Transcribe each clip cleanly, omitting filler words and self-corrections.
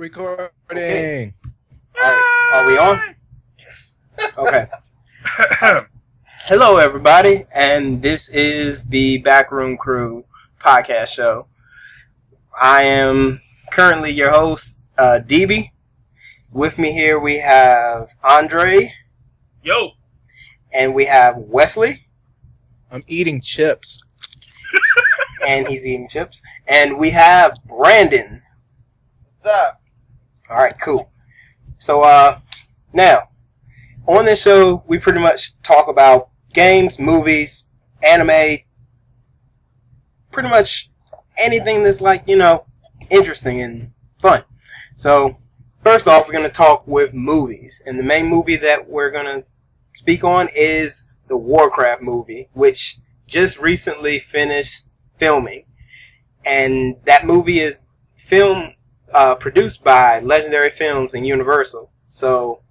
Recording. Okay. All right. Are we on? Yes. Okay. Hello, everybody, and this is the Backroom Crew podcast show. I am currently your host, DB. With me here we have Andre. Yo. And we have Wesley. I'm eating chips. And he's eating chips. And we have Brandon. What's up? All right, cool. So, now, on this show, we pretty much talk about games, movies, anime, pretty much anything that's interesting and fun. So, first off, we're going to talk with movies. And the main movie that we're going to speak on is the Warcraft movie, which just recently finished filming. And that movie is produced by Legendary Films and Universal. So,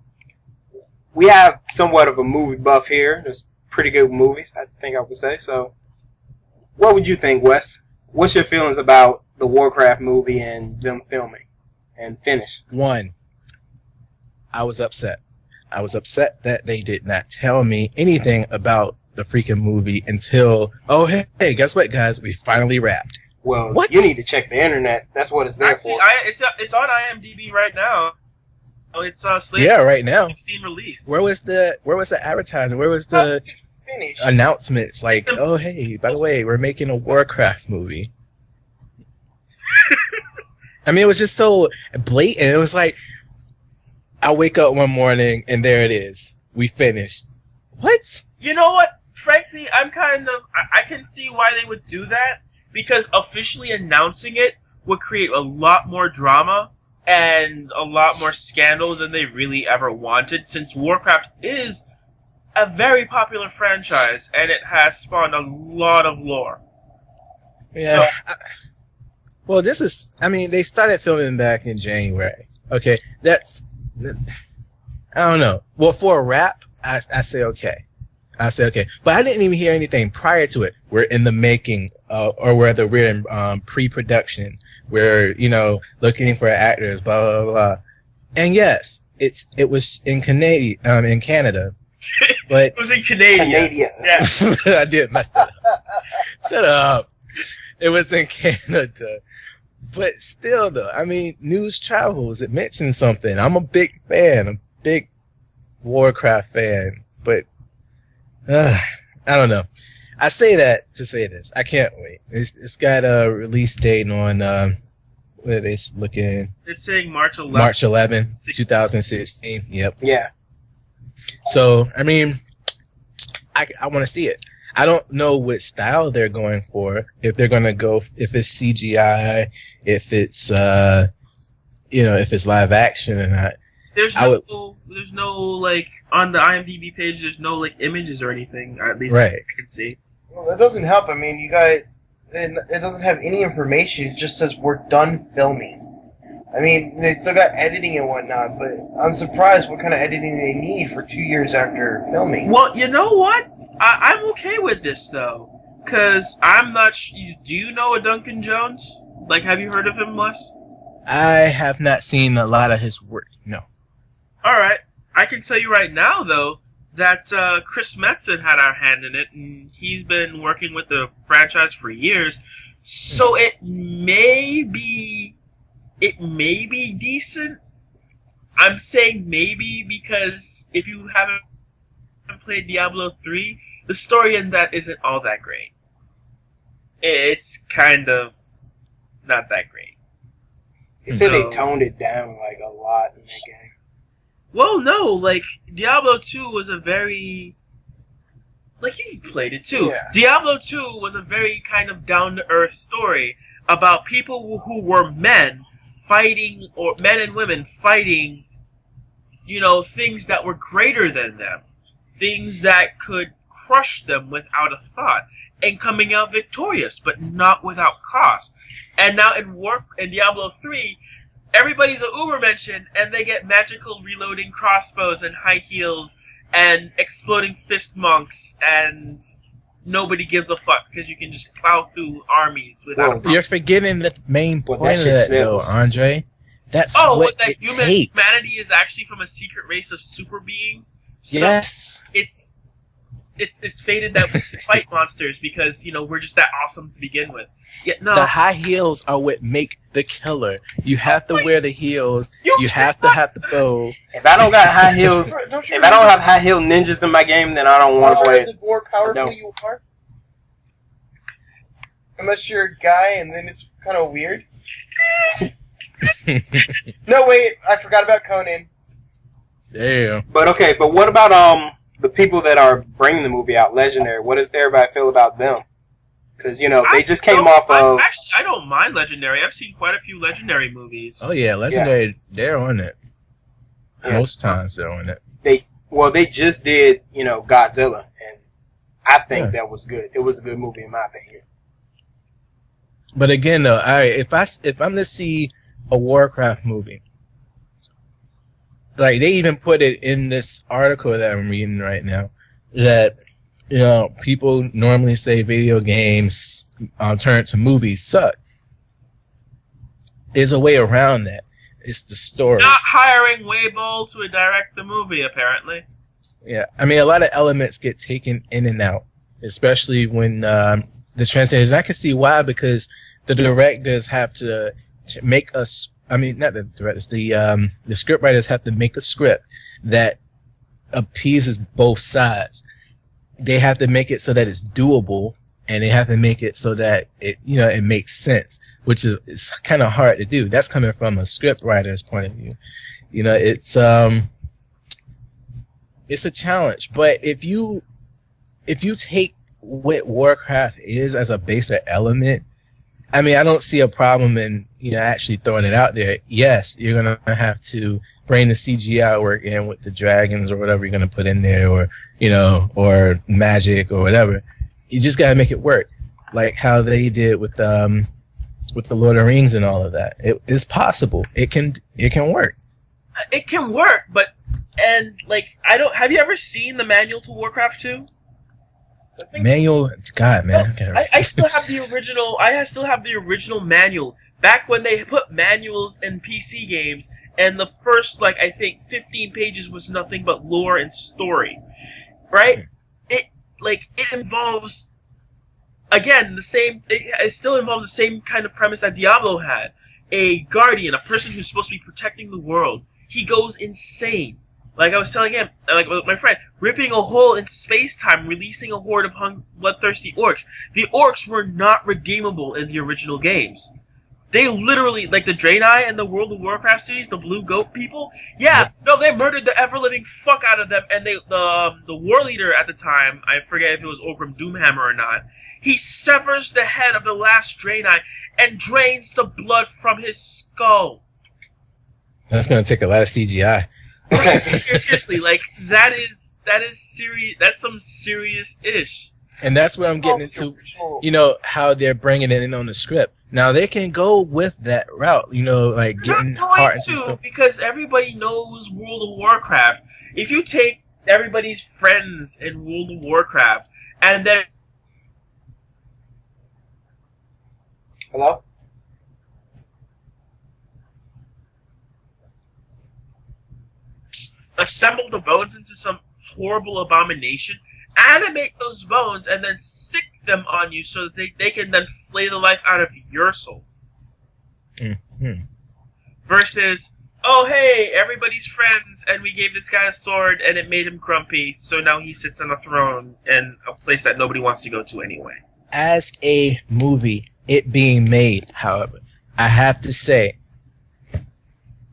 we have somewhat of a movie buff here. There's pretty good movies, I think I would say. So, what would you think, Wes? What's your feelings about the Warcraft movie and them filming and finish? One, I was upset. I was upset that they did not tell me anything about the freaking movie until, hey, guess what, guys? We finally wrapped. Well, what? You need to check the internet. That's what it's there for. It's on IMDb right now. It's slated right now. 16 release. Where was the advertising? Where was the announcements? Like, hey, by the way, we're making a Warcraft movie. I mean, it was just so blatant. It was like, I wake up one morning and there it is. We finished. What? You know what? Frankly, I can see why they would do that, because officially announcing it would create a lot more drama and a lot more scandal than they really ever wanted, since Warcraft is a very popular franchise and it has spawned a lot of lore. Yeah. Well, they started filming back in January. Okay, I don't know. Well, for a wrap, I say okay. But I didn't even hear anything prior to it. We're in the making, or whether we're in pre-production. We're, looking for actors, blah, blah, blah. And yes, it was in Canada. But it was in Canada. Yeah. I did mess that up. Shut up. It was in Canada. But still, though, I mean, news travels. It mentions something. I'm a big fan, a big Warcraft fan. But I don't know. I say that to say this. I can't wait. It's got a release date on, what are they looking? It's saying March 11th. March 11th, 2016. Yep. Yeah. So, I mean, I want to see it. I don't know what style they're going for. If they're going to go, if it's CGI, if it's, if it's live action or not. There's no like on the IMDb page. There's no like images or anything. Or at least right. I can see. Well, that doesn't help. I mean, it doesn't have any information. It just says we're done filming. I mean, they still got editing and whatnot, but I'm surprised what kind of editing they need for 2 years after filming. Well, you know what? I'm okay with this though, cause I'm not. Do you know a Duncan Jones? Like, have you heard of him, Les? I have not seen a lot of his work. No. Alright, I can tell you right now, though, that Chris Metzen had our hand in it, and he's been working with the franchise for years, so it may be decent. I'm saying maybe because if you haven't played Diablo 3, the story in that isn't all that great. It's kind of not that great. They said they toned it down like a lot in that game. Well, no, like, Diablo 2 was a very... Like, you played it, too. Yeah. Diablo 2 was a very kind of down-to-earth story about people who were men fighting, or men and women fighting, things that were greater than them. Things that could crush them without a thought. And coming out victorious, but not without cost. And now in Diablo 3... everybody's a Ubermensch, and they get magical reloading crossbows and high heels and exploding fist monks, and nobody gives a fuck because you can just plow through armies without. You're forgetting the main point of that, though, Andre. That's Oh, what that it takes. humanity is actually from a secret race of super beings. So Yes. It's fated that we fight monsters because we're just that awesome to begin with. Yeah, no. The high heels are what make the killer. You have to wear the heels. You have to have the bow. If I don't got high heels, if I don't have high heel ninjas in my game, then I don't want to play it. The more powerful you are. Unless you're a guy, and then it's kind of weird. No, wait, I forgot about Conan. Damn. But what about the people that are bringing the movie out, Legendary? What does everybody feel about them? Because they just came off of. Actually, I don't mind Legendary. I've seen quite a few Legendary movies. Oh yeah, Legendary. Yeah. They're on it. Yeah. Most times they're on it. They just did Godzilla, and I think that was good. It was a good movie in my opinion. But again, though, if I'm to see a Warcraft movie, like they even put it in this article that I'm reading right now, that people normally say video games turn to movies suck. There's a way around that. It's the story. Not hiring Weibo to direct the movie, apparently. Yeah, I mean, a lot of elements get taken in and out, especially when the translators. I can see why, because the directors have to make us. I mean, not the directors. The script writers have to make a script that appeases both sides. They have to make it so that it's doable, and they have to make it so that it makes sense, which is it's kind of hard to do. That's coming from a script writer's point of view. It's a challenge. But if you take what Warcraft is as a basic element, I mean, I don't see a problem in actually throwing it out there. Yes, you're gonna have to bring the CGI work in with the dragons or whatever you're gonna put in there, or magic or whatever. You just gotta make it work, like how they did with the Lord of the Rings and all of that. It is possible. It can work. It can work, have you ever seen the manual to Warcraft 2? Manual, God, man. I still have the original. I still have the original manual. Back when they put manuals in PC games, and the first, I think 15 pages was nothing but lore and story, right? It involves, again, the same. It still involves the same kind of premise that Diablo had. A guardian, a person who's supposed to be protecting the world. He goes insane. Like I was telling him, with my friend, ripping a hole in space-time, releasing a horde of bloodthirsty orcs. The orcs were not redeemable in the original games. They literally, like the Draenei and the World of Warcraft series, the Blue Goat people, they murdered the ever-living fuck out of them, and the war leader at the time, I forget if it was Orgrim Doomhammer or not, he severs the head of the last Draenei and drains the blood from his skull. That's going to take a lot of CGI. Seriously, that is serious. That's some serious ish. And that's where I'm getting into, how they're bringing it in on the script. Now they can go with that route, getting heart into stuff. Because everybody knows World of Warcraft. If you take everybody's friends in World of Warcraft and then hello. assemble the bones into some horrible abomination, animate those bones, and then sick them on you so that they can then flay the life out of your soul. Mm-hmm. Versus, oh hey, everybody's friends, and we gave this guy a sword, and it made him grumpy, so now he sits on a throne in a place that nobody wants to go to anyway. As a movie, it being made, however, I have to say,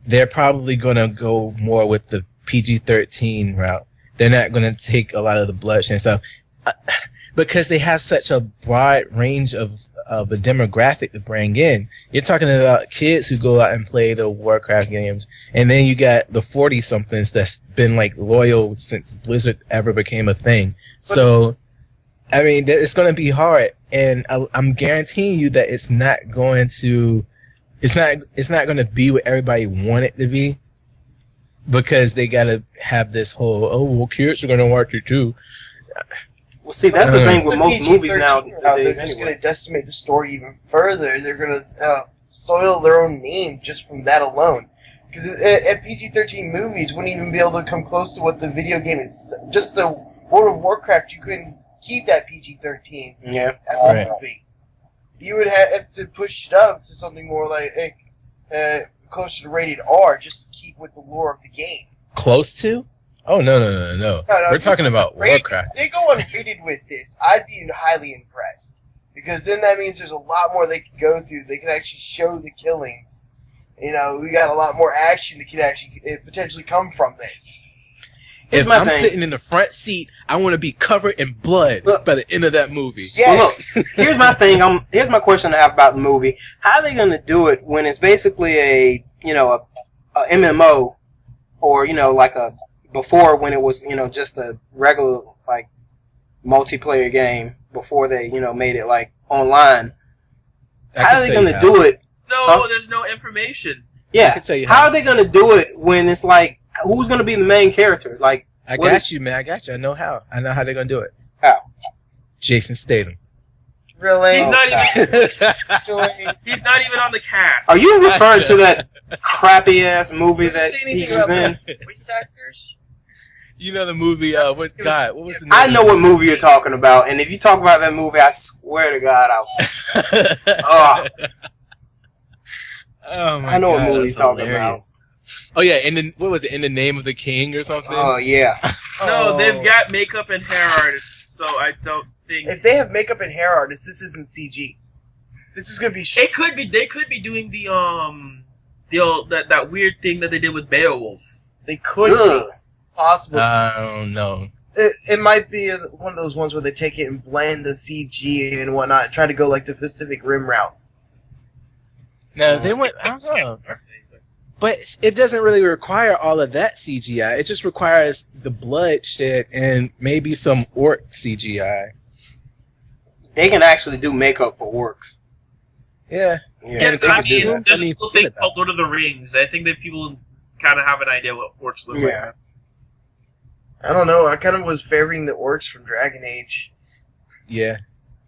they're probably going to go more with the PG-13 route. They're not going to take a lot of the bloodshed and stuff because they have such a broad range of a demographic to bring in. You're talking about kids who go out and play the Warcraft games, and then you got the 40-somethings that's been loyal since Blizzard ever became a thing. So, I mean, it's going to be hard, and I'm guaranteeing you that it's not going to be what everybody want it to be. Because they gotta have this whole, kids are gonna watch it too. Well, see, that's the thing with most movies nowadays. They're just gonna decimate the story even further. They're gonna soil their own name just from that alone. Because at PG-13 movies wouldn't even be able to come close to what the video game is. Just the World of Warcraft, you couldn't keep that PG-13 Yeah. as a movie. You would have to push it up to something more like closer to rated R, just to keep with the lore of the game. Close to? Oh, no. We're talking about Warcraft. If they go unrated with this, I'd be highly impressed. Because then that means there's a lot more they can go through. They can actually show the killings. You know, we got a lot more action that could actually potentially come from this. If I'm sitting in the front seat, I want to be covered in blood by the end of that movie. Yes. Well, look, here's my thing. Here's my question I have about the movie. How are they going to do it when it's basically a MMO, or like before when it was just a regular like multiplayer game before they made it like online? How are they going to do it? No, there's no information. Yeah. I can tell you how are they going to do it when it's like, who's going to be the main character? Like, I got you, man. I got you. I know how. I know how they're going to do it. How? Jason Statham. Really? He's not Really? He's not even on the cast. Are you referring to that crappy ass movie that he was in? Voice actors? You know the movie, what was the name? I know what movie you're talking about, and if you talk about that movie, I swear to God, Oh my I know God, what movie he's talking about. Oh yeah, and then what was it? In the Name of the King or something? Oh yeah. No, they've got makeup and hair artists, so I don't think. If they have makeup and hair artists, this isn't CG. This is gonna be. It could be. They could be doing the old that weird thing that they did with Beowulf. They could be possible. I don't know. It might be one of those ones where they take it and blend the CG and whatnot, try to go like the Pacific Rim route. No, they went. I don't know. But it doesn't really require all of that CGI. It just requires the bloodshed and maybe some orc CGI. They can actually do makeup for orcs. Yeah. Yeah, I mean, there's a little thing called Lord of the Rings. I think that people kind of have an idea what orcs look like. I don't know. I kind of was favoring the orcs from Dragon Age. Yeah.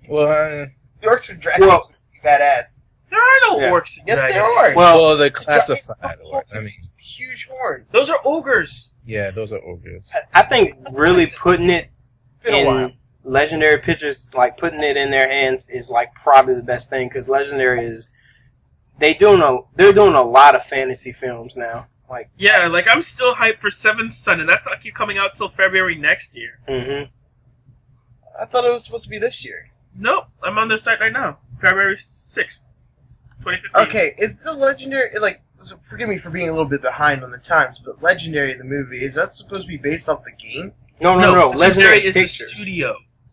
Well, the orcs from Dragon Age are badass. There are no orcs in Yes, Dragon there are. Age. Well, the classified orcs. I mean, huge horns. Those are ogres. Yeah, those are ogres. I think really putting it Been a while. in Legendary Pictures, like putting it in their hands, is like probably the best thing, because Legendary is they're doing a lot of fantasy films now. Like like I'm still hyped for Seventh Son, and that's not keep coming out till February next year. Mm-hmm. I thought it was supposed to be this year. Nope, I'm on their site right now. February 6th, 2015. Okay, is the Legendary so forgive me for being a little bit behind on the times, but Legendary the movie, is that supposed to be based off the game? No. Legendary is Pictures. the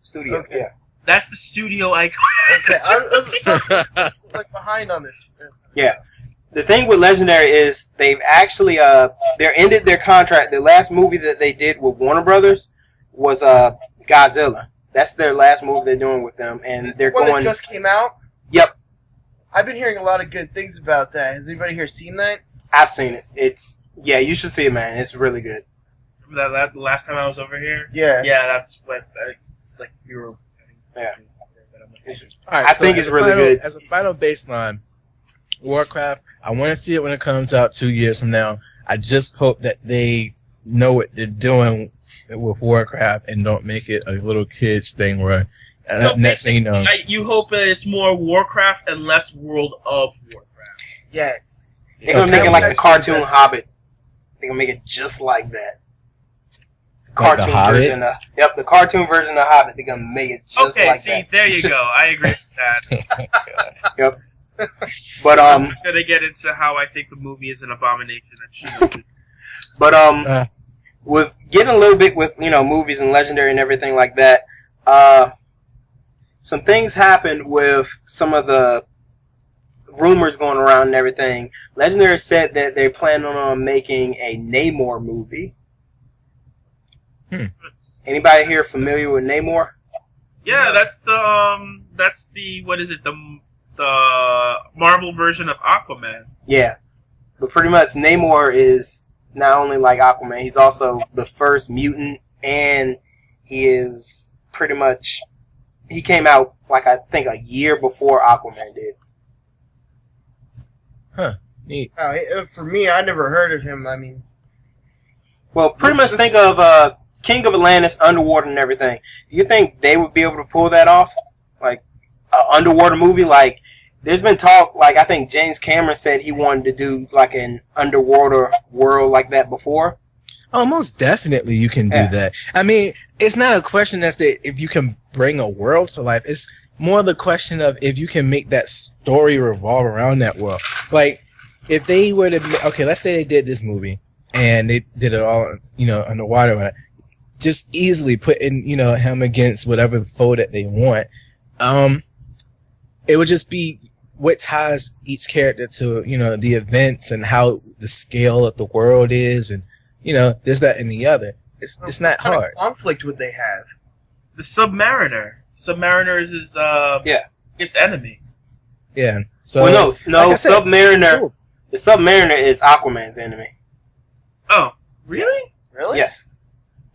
studio. Okay. Yeah. That's the studio icon. Okay, I'm sorry, behind on this. Yeah. The thing with Legendary is they've actually they ended their contract. The last movie that they did with Warner Brothers was Godzilla. That's their last movie they're doing with them, and they're one going. that just came out. Yep, I've been hearing a lot of good things about that. Has anybody here seen that? I've seen it. You should see it, man. It's really good. Remember that the last time I was over here? Yeah. Yeah, that's what we were. Yeah. All right, I think it's really good. As a final baseline, Warcraft, I want to see it when it comes out 2 years from now. I just hope that they know what they're doing with Warcraft and don't make it a little kids thing where next thing you know. You hope that it's more Warcraft and less World of Warcraft. Yes. They're gonna make it like the cartoon Hobbit. They're gonna make it just like that. Cartoon version the cartoon version of Hobbit. They're gonna make it just like that. There you go. I agree with that. Yep. But I'm just gonna get into how I think the movie is an abomination and shit. But with getting a little bit with movies and Legendary and everything like that, some things happened with some of the rumors going around and everything. Legendary said that they're planning on making a Namor movie. Anybody here familiar with Namor? Yeah, that's the what is it, the Marvel version of Aquaman. Yeah, but pretty much Namor is not only like Aquaman, he's also the first mutant, and he is pretty much, he came out like I think a year before Aquaman did. Huh. Neat. For me, I never heard of him. I mean, Well, pretty much think of King of Atlantis, underwater and everything. Do you think they would be able to pull that off? Like, an underwater movie? Like, there's been talk, like, I think James Cameron said he wanted to do, like, an underwater world like that before. Oh, most definitely you can do that. I mean, it's not a question that's if you can bring a world to life. It's more the question of if you can make that story revolve around that world. Like, if they were to, okay, let's say they did this movie and they did it all, underwater, just easily putting, him against whatever foe that they want. It would just be what ties each character to, the events and how the scale of the world is, and this, that, and the other. It's not hard. What kind of conflict would they have? The Submariner. Submariner is his his enemy. Yeah. So Well, no, like I said, Submariner. cool. The Submariner is Aquaman's enemy. Oh, really? Really? Yes.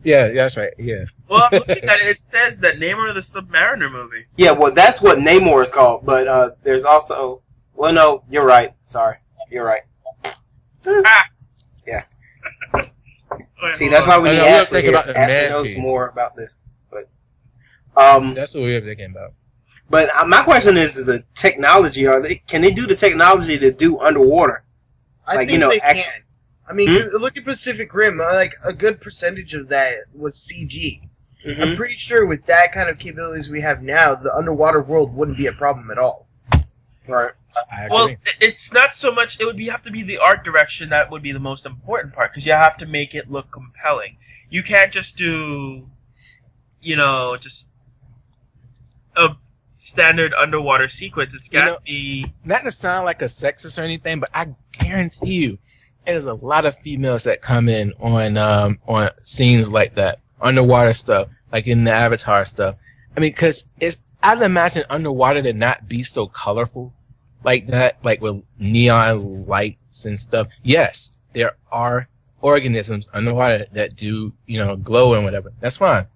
Yeah, that's right. Yeah. Well, I'm looking at it. It says that Namor the Submariner movie. Yeah, well, that's what Namor is called. But there's also... Well, no, you're right. Sorry. You're right. Ah! Yeah. Wait, See, hold that's on. why we need I know, we were Ashley thinking here. about the Ashley man knows cave. more about this. That's what we were thinking about. But my question is the technology. Can they do the technology to do underwater? I Like, think they actually- can. I mean, look at Pacific Rim. Like, a good percentage of that was CG. Mm-hmm. I'm pretty sure with that kind of capabilities we have now, the underwater world wouldn't be a problem at all. Right. I agree. Well, it's not so much. It would have to be the art direction that would be the most important part, because you have to make it look compelling. You can't just do, just a standard underwater sequence. It's got to be. Not to sound like a sexist or anything, but I guarantee you, there's a lot of females that come in on scenes like that, underwater stuff, like in the Avatar stuff. I mean, because I'd imagine underwater to not be so colorful like that, like with neon lights and stuff. Yes, there are organisms underwater that do, glow and whatever. That's fine.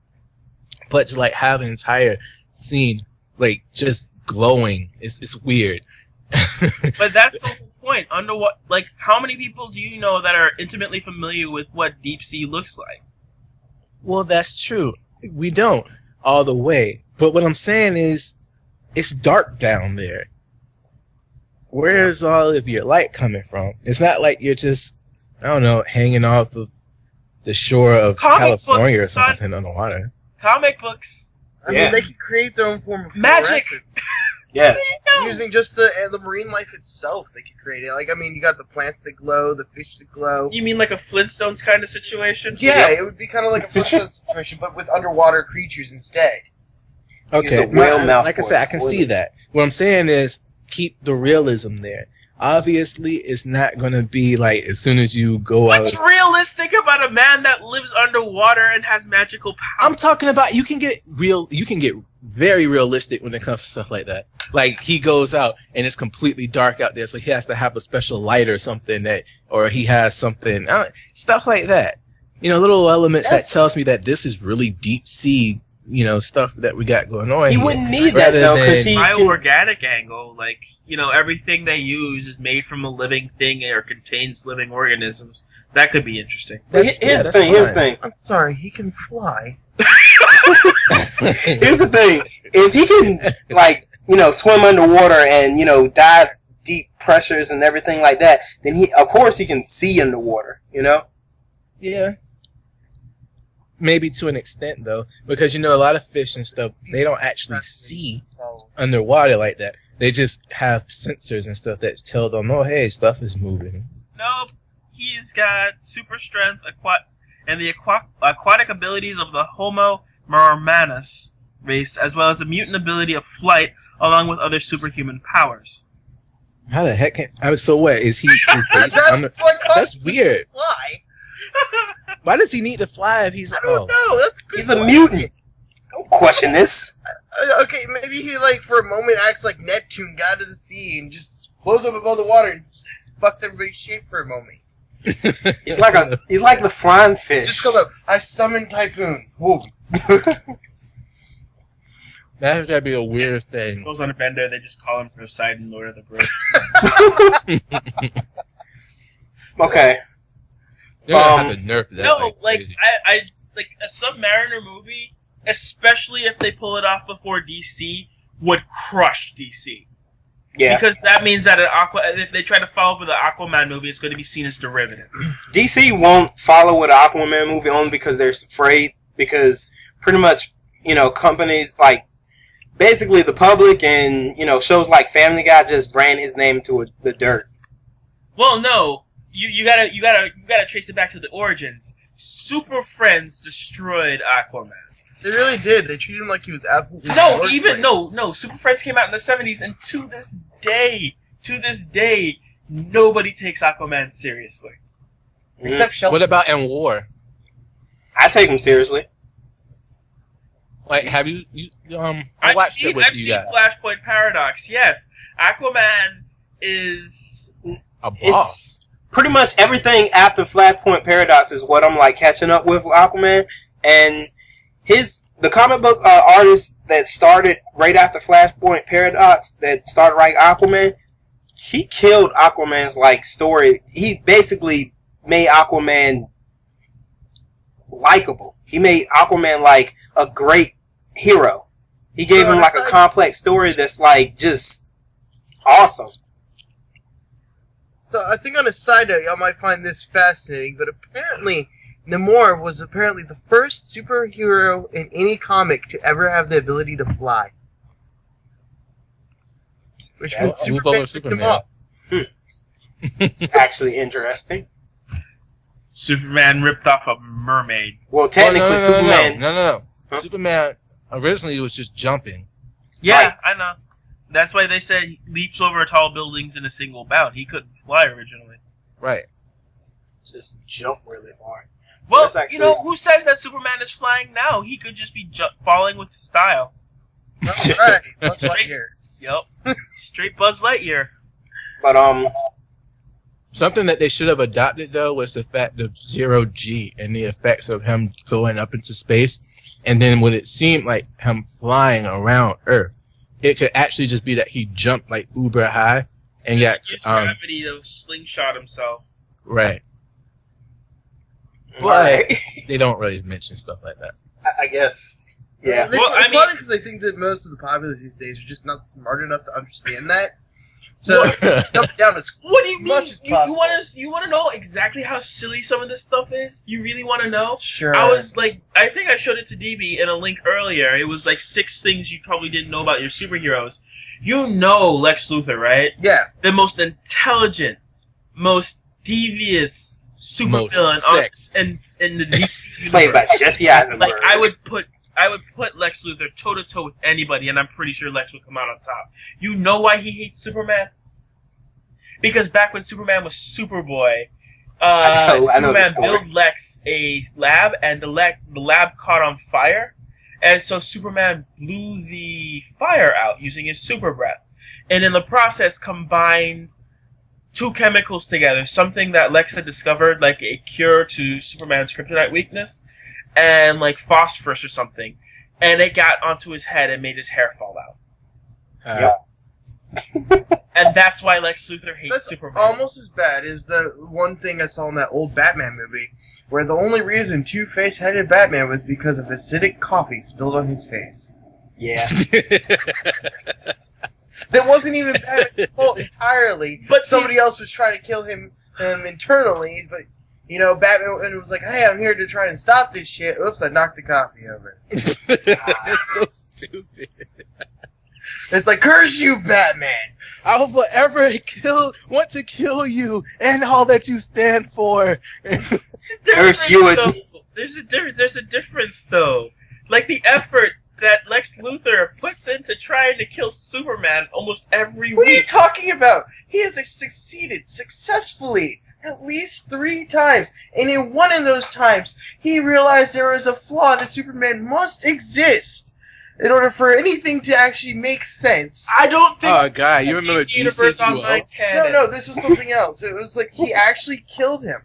But to like have an entire scene like just glowing, it's weird. But that's the whole point. Like, how many people do you know that are intimately familiar with what deep sea looks like? Well, that's true. We don't all the way. But what I'm saying is, it's dark down there. Where is all of your light coming from? It's not like you're just, I don't know, hanging off of the shore of California or something underwater. Comic books. I mean, they could create their own form of Magic. fluorescence. Yeah. Using just the marine life itself, they could create it. Like, I mean, you got the plants that glow, the fish that glow. You mean like a Flintstones kind of situation? Yeah, it would be kind of like a Flintstones situation, but with underwater creatures instead. Okay, Use a whale mouth like I said, I can see that. What I'm saying is, keep the realism there. Obviously, it's not going to be like as soon as you go out. What's realistic about a man that lives underwater and has magical powers? I'm talking about you can get very realistic when it comes to stuff like that. Like he goes out and it's completely dark out there, so he has to have a special light or something or he has something, stuff like that. Little elements that tells me that this is really deep sea, stuff that we got going on. He here, wouldn't need that though, because he bioorganic angle, like everything they use is made from a living thing or contains living organisms. That could be interesting. Here's the thing. I'm sorry, he can fly. Here's the thing. If he can, swim underwater and, dive deep pressures and everything like that, then of course he can see underwater, Yeah. Maybe to an extent, though, because, a lot of fish and stuff, they don't actually see underwater like that. They just have sensors and stuff that tell them, oh, hey, stuff is moving. Nope. He's got super strength and the aquatic abilities of the Homo murmanus race, as well as the mutant ability of flight, along with other superhuman powers. How the heck so what? Is he just based on that's weird. Fly? Why does he need to fly if he's... I don't know. That's a good he's a mutant. Don't question this. Okay, maybe he, for a moment acts like Neptune, god of the sea, and just flows up above the water and just fucks everybody's shape for a moment. He's like the flying fish. Just go up. I summon Typhoon. Whoa. That'd be a weird thing. Goes on a bender, they just call him Poseidon, Lord of the Bridge. Okay. They're gonna have to nerf that. No, like crazy. I like a Submariner movie, especially if they pull it off before DC, would crush DC. Yeah. Because that means that if they try to follow up with an Aquaman movie, it's going to be seen as derivative. DC won't follow with an Aquaman movie only because they're afraid. Because pretty much, companies like basically the public and shows like Family Guy just ran his name to the dirt. Well, no, you gotta trace it back to the origins. Super Friends destroyed Aquaman. They really did. They treated him like he was absolutely No. Super Friends came out in the 70s, and to this day, nobody takes Aquaman seriously. Except Shelton. What about in war? I take him seriously. Like, have you I watched it with I've you seen guys. Flashpoint Paradox. Yes, Aquaman is A boss. Pretty much everything after Flashpoint Paradox is what I'm like catching up with Aquaman, and the comic book artist that started right after Flashpoint Paradox, that started writing Aquaman, he killed Aquaman's like story. He basically made Aquaman likable. He made Aquaman like a great hero. He gave him like a complex story that's like just awesome. So I think on a side note, y'all might find this fascinating, but apparently Namor was apparently the first superhero in any comic to ever have the ability to fly. Which means Superman picked him up. It's actually interesting. Superman ripped off a mermaid. Well, technically, Superman. No. Huh? Superman originally was just jumping. Yeah, Right. I know. That's why they said he leaps over tall buildings in a single bound. He couldn't fly originally. Right. Just jump really hard. Well, That's actually- who says that Superman is flying now? He could just be falling with style. Right, Buzz Lightyear. Yep. Straight Buzz Lightyear. But Something that they should have adopted, though, was the fact of 0G and the effects of him going up into space. And then when it seemed like him flying around Earth, it could actually just be that he jumped like uber high and got Used gravity to slingshot himself. right. But Right. they don't really mention stuff like that. I guess. Yeah. Well, It's I probably because I think that most of the populace these days are just not smart enough to understand that. So dump it down as What do you mean? much as You possible. want to know exactly how silly some of this stuff is? You really want to know? Sure. I was like, I think I showed it to DB in a link earlier. It was like 6 things you probably didn't know about your superheroes. You know Lex Luthor, right? Yeah. The most intelligent, most devious Most supervillain sex. in the DC Played by universe. Jesse Eisenberg. Like I would put Lex Luthor toe to toe with anybody, and I'm pretty sure Lex would come out on top. You know why he hates Superman? Because back when Superman was Superboy, I know the Superman story. built Lex a lab, and the lab caught on fire, and so Superman blew the fire out using his super breath, and in the process combined 2 chemicals together, something that Lex had discovered, like a cure to Superman's kryptonite weakness, and like phosphorus or something, and it got onto his head and made his hair fall out. Yep. And that's why Lex Luthor hates That's Superman. almost as bad as the one thing I saw in that old Batman movie, where the only reason Two-Face hated Batman was because of acidic coffee spilled on his face. Yeah. That wasn't even Batman's fault entirely. But somebody else was trying to kill him internally, but Batman was like, "Hey, I'm here to try and stop this shit." Oops, I knocked the coffee over. It's so stupid. It's like, curse you, Batman! I will forever want to kill you and all that you stand for. Curse you and- There's a difference though. Like the effort that Lex Luthor puts into trying to kill Superman almost every What are you week. talking about? He has succeeded successfully at least 3 times, and in one of those times, he realized there was a flaw that Superman must exist in order for anything to actually make sense. I don't think. Oh, God, you the remember DC universe DC online UO? canon. No, this was something else. It was like he actually killed him,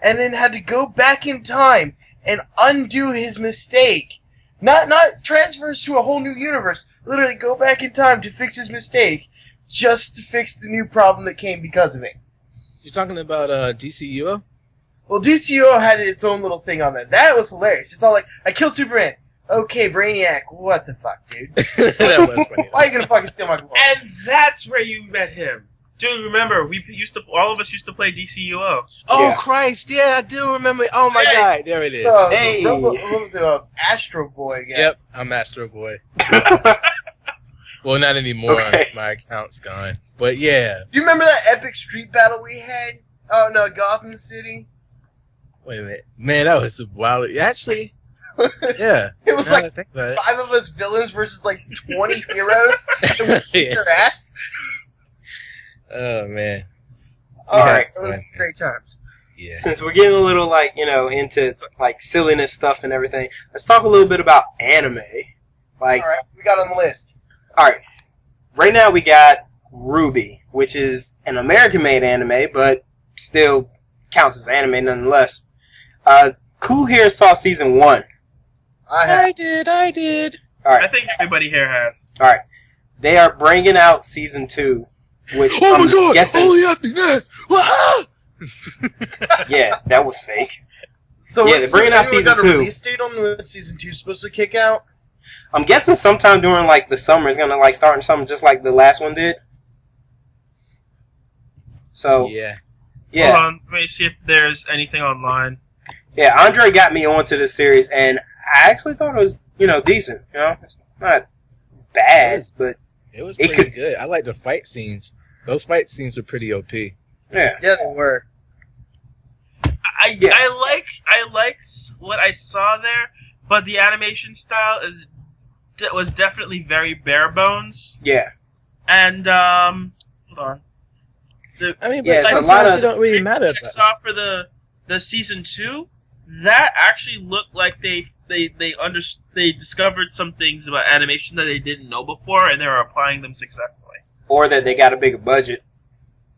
and then had to go back in time and undo his mistake. Not transfers to a whole new universe. Literally go back in time to fix his mistake, just to fix the new problem that came because of it. You talking about DCUO? Well, DCUO had its own little thing on that. That was hilarious. It's all like, I killed Superman. Okay, Brainiac. What the fuck, dude? That was funny. Why are you gonna fucking steal my phone? And that's where you met him. Dude, remember, all of us used to play DCUO. Oh, Yeah. Christ, yeah, I do remember. Oh, my God, there it is. Hey. What was it? Astro Boy again. Yep, I'm Astro Boy. Well, not anymore. Okay. My account's gone. But, yeah. Do you remember that epic street battle we had? Oh, no, Gotham City? Wait a minute. Man, that was wild. Actually, yeah. It was Now that I like think about it. 5 of us villains versus like 20 heroes. And we kicked Yeah. their ass. Oh, man. Alright, had it was fun. great times. Yeah. Since we're getting a little, like, into, like, silliness stuff and everything, let's talk a little bit about anime. Like, Alright, we got on the list. alright, right now we got Ruby, which is an American-made anime, but still counts as anime nonetheless. Who here saw season 1? I have. I did. I think everybody here has. Alright, they are bringing out season 2, which Oh, I'm my God. guessing, Only after that. Ah! yeah, that was fake. So Yeah, they're bringing out anyone got season a 2. release date on when season 2 is supposed to kick out? I'm guessing sometime during, like, the summer is gonna, like, start something just like the last one did. So, Yeah. yeah. Hold on, let me see if there's anything online. Yeah, Andre got me onto this series, and I actually thought it was, decent. It's not bad, but It was It pretty could- good. I like the fight scenes. Those fight scenes were pretty OP. yeah. Yeah, they were. Yeah. I liked what I saw there, but the animation style was definitely very bare bones. Yeah. And hold on. I mean, but Yeah, it's a sometimes lot of- it don't really matter. I saw for the season 2, that actually looked like they discovered some things about animation that they didn't know before, and they were applying them successfully. Or that they got a bigger budget.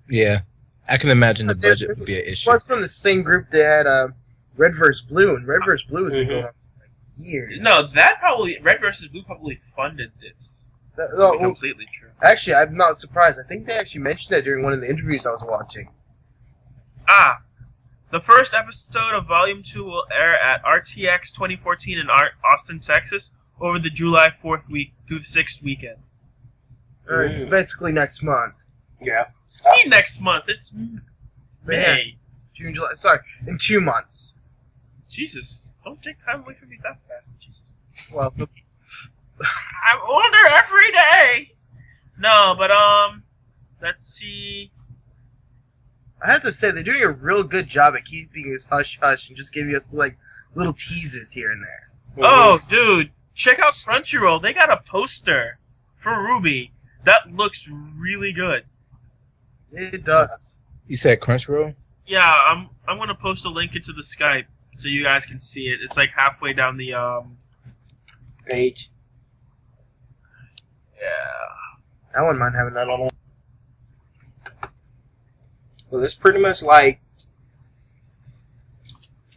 Yeah. I can imagine the But there's- budget would be an issue. Plus, from the same group, they had Red vs. Blue, and Red vs. Blue has been Mhm. going on for like years. No, Red vs. Blue probably funded this. That- To no, be well, completely true. actually, I'm not surprised. I think they actually mentioned that during one of the interviews I was watching. The first episode of Volume 2 will air at RTX 2014 in Austin, Texas, over the July 4th week through the 6th weekend. It's basically next month. Yeah. I mean next month, it's But yeah, May. June, July. Sorry, in 2 months. Jesus, don't take time away from me that fast. Jesus. Well, I wonder every day. No, but let's see. I have to say they're doing a real good job at keeping this hush hush and just giving us like little teases here and there. Oh, dude, check out Crunchyroll. They got a poster for Ruby that looks really good. It does. You said Crunchyroll? Yeah, I'm gonna post a link into the Skype so you guys can see it. It's like halfway down the Page. Yeah. I wouldn't mind having that on. Well, it's pretty much like...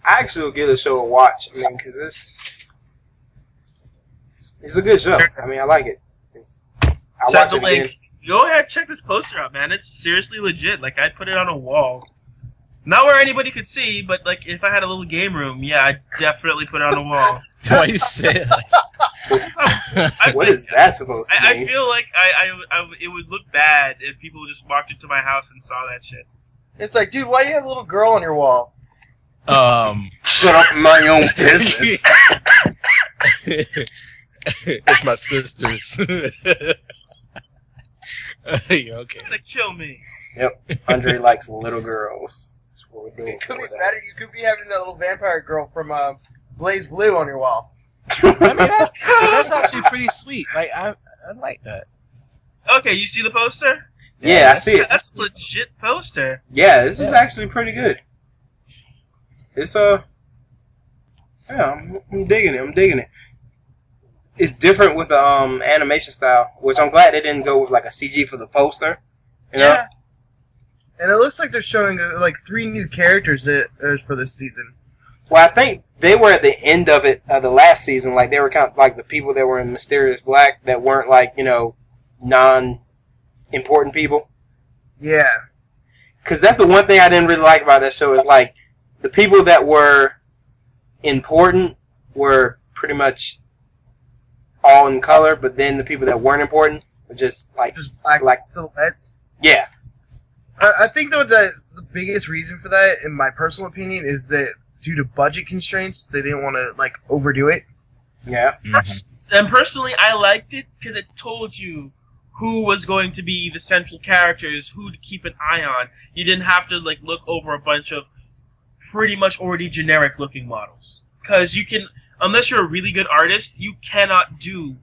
I actually will give the show a watch. I mean, because it's a good show. I mean, I like it. I'll Check watch the it again. link. Go ahead, check this poster out, man. It's seriously legit. Like, I'd put it on a wall. Not where anybody could see, but like if I had a little game room, yeah, I'd definitely put it on a wall. Why you say it like What is that supposed to I mean? feel like it would look bad if people just walked into my house and saw that shit. It's like, dude, why do you have a little girl on your wall? Shut up, my own business. It's my sister's. You're okay. You're gonna kill me. Yep. Andre likes little girls. That's what we're doing. It could be for that. better. You could be having that little vampire girl from Blaze Blue on your wall. I mean, that's actually pretty sweet. Like, I like that. Okay, you see the poster? Yeah, I see it. That's a legit poster. Yeah, this is actually pretty good. It's yeah, I'm digging it. I'm digging it. It's different with the animation style, which I'm glad they didn't go with like a CG for the poster. You know? Yeah. And it looks like they're showing like 3 new characters for this season. Well, I think they were at the end of it, the last season. Like they were kind of like the people that were in Mysterious Black that weren't like non important people. Yeah. Because that's the one thing I didn't really like about that show is like the people that were important were pretty much all in color, but then the people that weren't important were just like black silhouettes. Yeah. I think though that the biggest reason for that, in my personal opinion, is that due to budget constraints, they didn't want to like overdo it. Yeah. Mm-hmm. And personally, I liked it because it told you who was going to be the central characters, who to keep an eye on. You didn't have to like look over a bunch of pretty much already generic looking models. Because you can, unless you're a really good artist, you cannot do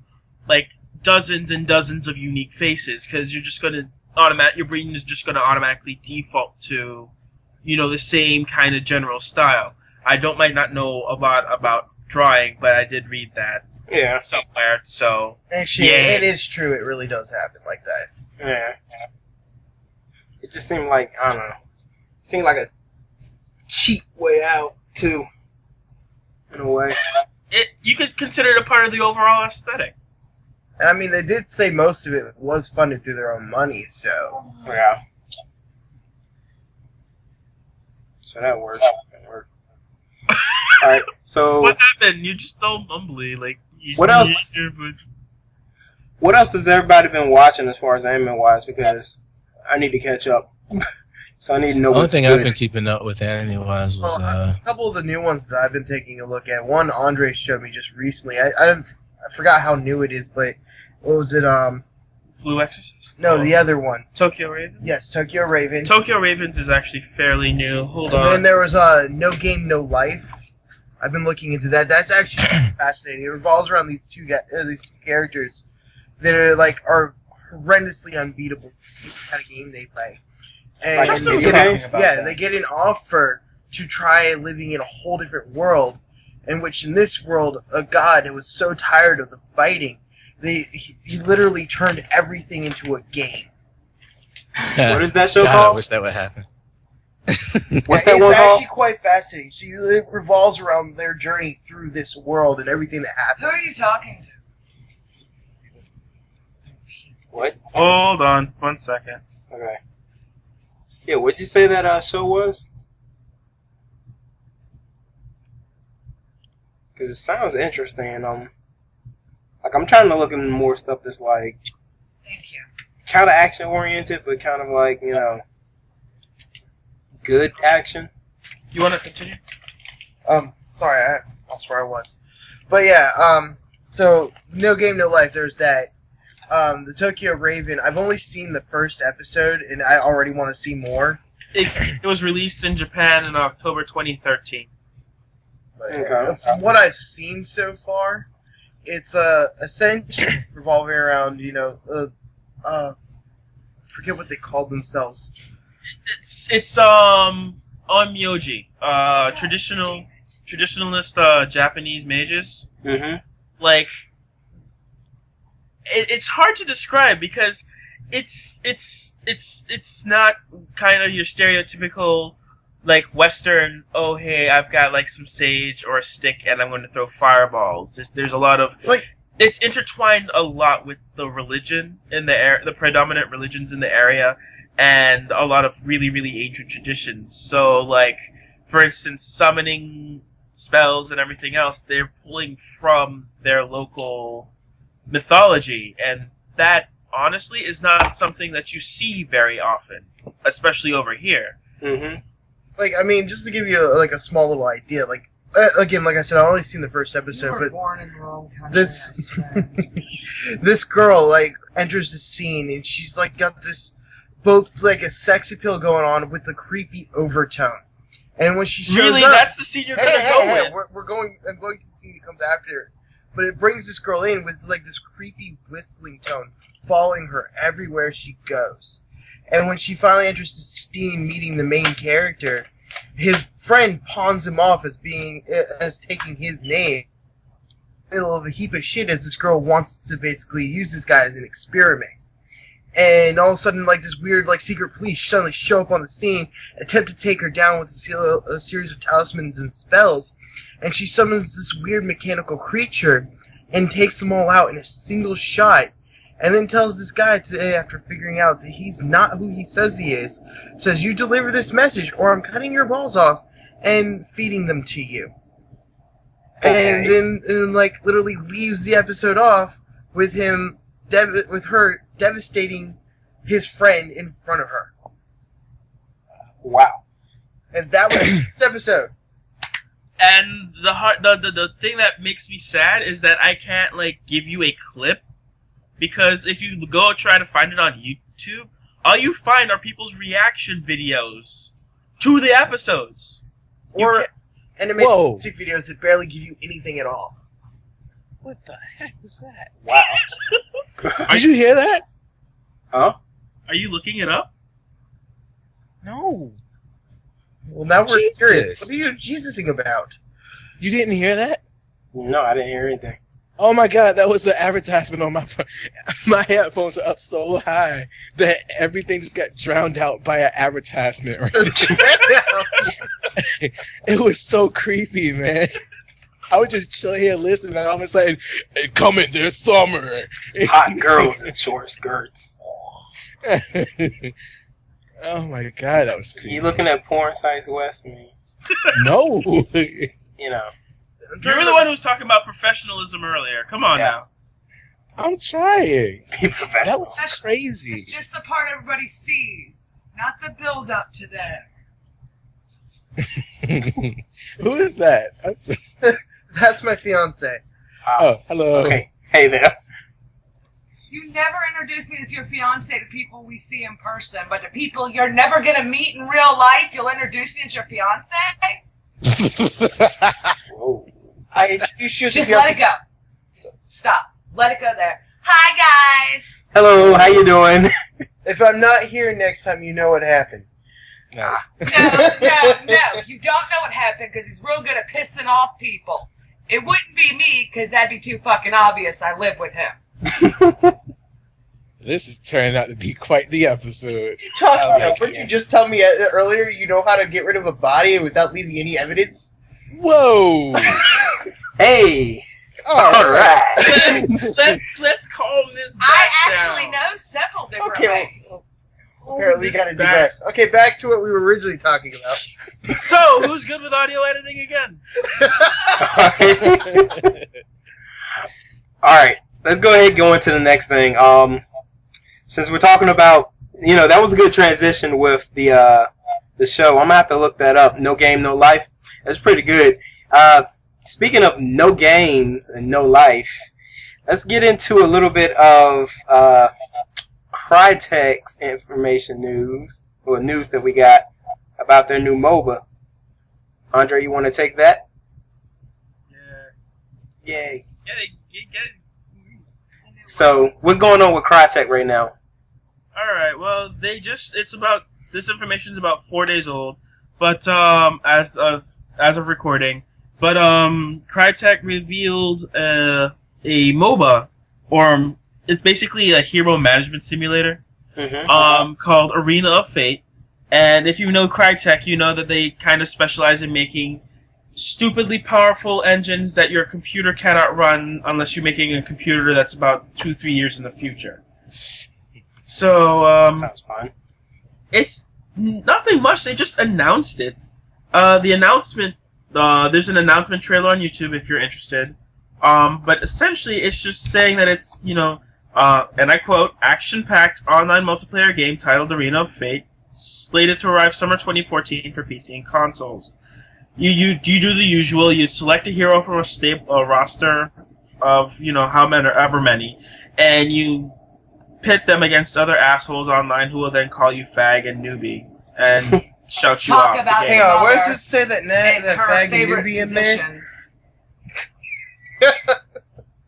like dozens and dozens of unique faces because you're just going to your brain is just going to automatically default to, you know, the same kind of general style. might not know a lot about drawing, but I did read that. Yeah. Somewhere, so... Actually, yeah. it is true. It really does happen like that. Yeah. It just seemed like, I don't know. It seemed like a cheap way out, too. In a way. You could consider it a part of the overall aesthetic. And I mean, they did say most of it was funded through their own money, so... Yeah. So that worked. Alright, so... What happened? You just don't mumbly, like... What else? What else has everybody been watching as far as anime-wise? Because I need to catch up. So I need to know what's The only thing good. I've been keeping up with anime-wise was... a couple of the new ones that I've been taking a look at. One Andre showed me just recently. I forgot how new it is, but... What was it, Blue Exorcist? No, the other one. Tokyo Raven? Yes, Tokyo Raven. Tokyo Ravens is actually fairly new. Hold on. And then there was No Game, No Life. I've been looking into that. That's actually fascinating. It revolves around these two characters that are horrendously unbeatable. The kind of game they play, and Like they video get game? they get an offer to try living in a whole different world, in which in this world a god was so tired of the fighting, he literally turned everything into a game. What is that show God, called? I wish that would happen. What's that it's one called? actually quite fascinating. So it revolves around their journey through this world and everything that happens. Who are you talking to? What? Hold on. 1 second. Okay. Yeah, what'd you say that show was? Because it sounds interesting, and like I'm trying to look into more stuff that's like Thank you. kind of action oriented, but kind of like, you know, good action. You want to continue? Sorry, I lost where I was. But yeah, so No Game, No Life, there's that. The Tokyo Raven, I've only seen the first episode, and I already want to see more. It was released in Japan in October 2013. But, Okay. from what I've seen so far, it's essentially revolving around, forget what they called themselves. It's onmyoji, traditionalist Japanese mages. Mm-hmm. Like, it's hard to describe because it's not kind of your stereotypical like Western. Oh, hey, I've got like some sage or a stick and I'm going to throw fireballs. There's a lot of it's intertwined a lot with the religion in the predominant religions in the area, and a lot of really, really ancient traditions. So, like, for instance, summoning spells and everything else, they're pulling from their local mythology, and that, honestly, is not something that you see very often, especially over here. Mm-hmm. Just to give you a small little idea, again, like I said, I've only seen the first You episode, were but born in the wrong country. this- I swear. this girl, enters the scene, and she's, got this, both, a sex appeal going on with the creepy overtone. And when she shows Really? up... That's the scene you're gonna go with? I'm going to the scene that comes after. But it brings this girl in with, this creepy whistling tone, following her everywhere she goes. And when she finally enters the scene meeting the main character, his friend pawns him off as taking his name. In the middle of a heap of shit as this girl wants to basically use this guy as an experiment. And all of a sudden, this weird, secret police suddenly show up on the scene, attempt to take her down with a series of talismans and spells, and she summons this weird mechanical creature and takes them all out in a single shot. and then tells this guy today, after figuring out that he's not who he says he is, says, "You deliver this message or I'm cutting your balls off and feeding them to you." Okay. And then like literally leaves the episode off with him with her devastating his friend in front of her. Wow. And that was this episode. And the thing that makes me sad is that I can't like give you a clip, because if you go try to find it on YouTube, all you find are people's reaction videos to the episodes. Or animated Whoa. music videos that barely give you anything at all. What the heck was that? Wow. Did you hear that? Huh? Are you looking it up? No. Well, now we're Jesus. curious. What are you Jesusing about? You didn't hear that? No, I didn't hear anything. Oh my god, that was the advertisement on my phone. My headphones are up so high that everything just got drowned out by an advertisement. Right? It was so creepy, man. I was just chilling here listening, and all of a sudden, "Hey, coming this summer." Hot girls in short skirts. Oh my god, that was creepy. You looking at porn sites, Wes? I mean, No. you know. You were the one who was talking about professionalism earlier. Come on Yeah. now. I'm trying. Be That professional. was crazy. It's just the part everybody sees, not the build up to that. Who is that? That's my fiance. Oh, hello. Okay. Hey there. You never introduce me as your fiance to people we see in person, but to people you're never gonna meet in real life, you'll introduce me as your fiance? Whoa. I introduced you as Just a let fiance. it go. Just stop. Let it go there. Hi guys. Hello, how you doing? If I'm not here next time, you know what happened. Nice. No. You don't know what happened because he's real good at pissing off people. It wouldn't be me because that'd be too fucking obvious. I live with him. This is turning out to be quite the episode. You talking about? yes, Wouldn't you yes. just tell me earlier you know how to get rid of a body without leaving any evidence? Whoa! Hey. All right. let's calm this back I down. actually know several different Okay, ways. Apparently, we This gotta back- digress. Okay, back to what we were originally talking about. So, who's good with audio editing again? Alright, let's go ahead and go into the next thing. Since we're talking about, that was a good transition with the show. I'm gonna have to look that up. No Game, No Life. That's pretty good. Speaking of no game and no life, let's get into a little bit of Crytek's information news, or news that we got about their new MOBA. Andre, you want to take that? Yeah. Yay. Yeah, they get it. So, what's going on with Crytek right now? Alright, well, this information's about 4 days old, but, as of recording, but, Crytek revealed, a MOBA, or, it's basically a hero management simulator, called Arena of Fate, and if you know Crytek, you know that they kind of specialize in making stupidly powerful engines that your computer cannot run unless you're making a computer that's about 2-3 years in the future. So, Sounds fun. it's nothing much. They just announced it. The announcement, there's an announcement trailer on YouTube if you're interested. But essentially, it's just saying that it's, and I quote, action-packed online multiplayer game titled Arena of Fate, slated to arrive summer 2014 for PC and consoles. You do the usual. You select a hero from a roster of, however many, and you pit them against other assholes online who will then call you fag and newbie and shout you Talk off. about the Hang game. on, where Mother. does it say that that Her fag and favorite newbie in there? positions.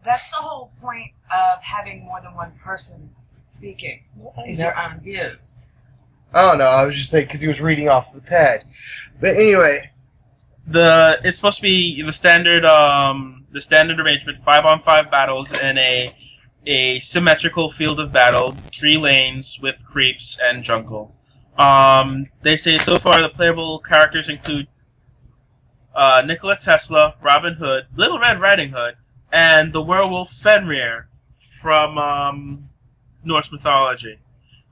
That's the whole point of having more than one person speaking. Is your own views. Oh no, I was just saying because he was reading off the pad. But anyway, It's supposed to be the standard arrangement: 5-on-5 battles in a symmetrical field of battle, 3 lanes with creeps and jungle. They say so far the playable characters include Nikola Tesla, Robin Hood, Little Red Riding Hood, and the werewolf Fenrir from Norse mythology.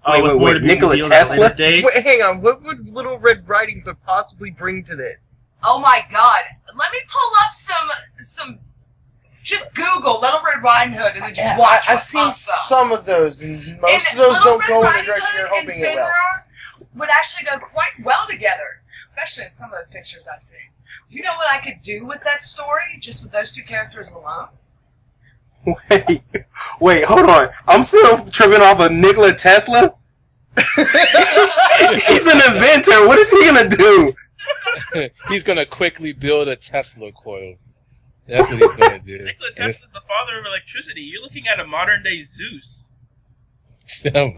Wait, Nikola Tesla? Wait, hang on. What would Little Red Riding Hood possibly bring to this? Oh my god. Let me pull up some just Google Little Red Riding Hood and then just watch I've what seen pops up. some of those, and most of And those Little don't go in Red the Riding direction you're Hood hoping and it will. Finra would actually go quite well together, especially in some of those pictures I've seen. You know what I could do with that story, just with those two characters alone? Wait, hold on. I'm still tripping off of Nikola Tesla. He's an inventor. What is he gonna do? He's gonna quickly build a Tesla coil. That's what he's gonna do. Nikola Tesla's the father of electricity. You're looking at a modern day Zeus. I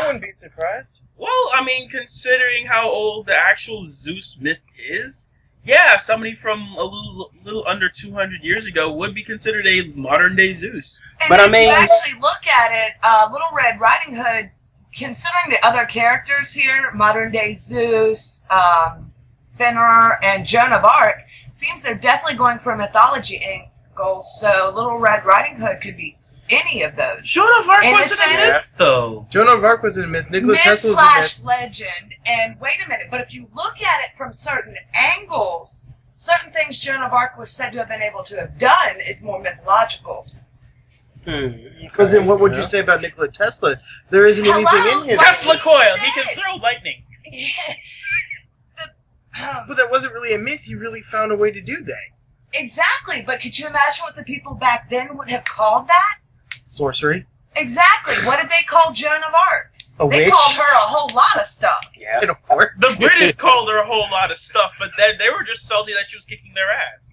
wouldn't be surprised. Well, I mean, considering how old the actual Zeus myth is, yeah, somebody from a little under 200 years ago would be considered a modern day Zeus. And But if I mean, you actually look at it, Little Red Riding Hood, considering the other characters here, modern day Zeus, Fenrir, and Joan of Arc, it seems they're definitely going for a mythology angle. So Little Red Riding Hood could be any of those. Joan of Arc In a wasn't in this, though. Joan of Arc was in a myth. Nikola Myth Tesla was in a myth. slash legend. And wait a minute, but if you look at it from certain angles, certain things Joan of Arc was said to have been able to have done is more mythological. But then what would you say about Nikola Tesla? There isn't anything in his... Tesla coil. He can throw lightning. But that wasn't really a myth. He really found a way to do that. Exactly, but could you imagine what the people back then would have called that? Sorcery. Exactly. What did they call Joan of Arc? A They witch. called her a whole lot of stuff. Yeah. And a whore. The British called her a whole lot of stuff, but then they were just salty that she was kicking their ass.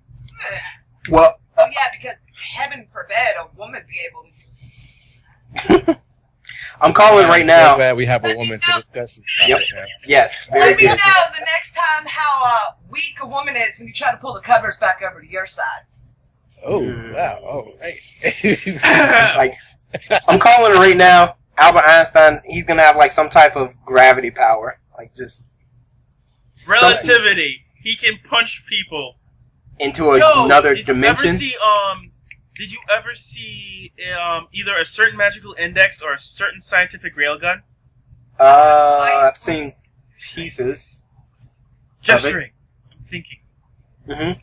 Well, Oh yeah, because heaven forbid a woman be able to. I'm calling right I'm now. so glad we have a woman to discuss this Yep. topic, man. Yes, very Let me good. know the next time how weak a woman is when you try to pull the covers back over to your side. Oh, wow. Oh, hey. Like, I'm calling it right now. Albert Einstein, he's gonna have like some type of gravity power, like just something Relativity. He can punch people. into another dimension. Did you ever see either a certain magical index or a certain scientific railgun? I've seen pieces. Gesturing. I'm thinking. Mm-hmm.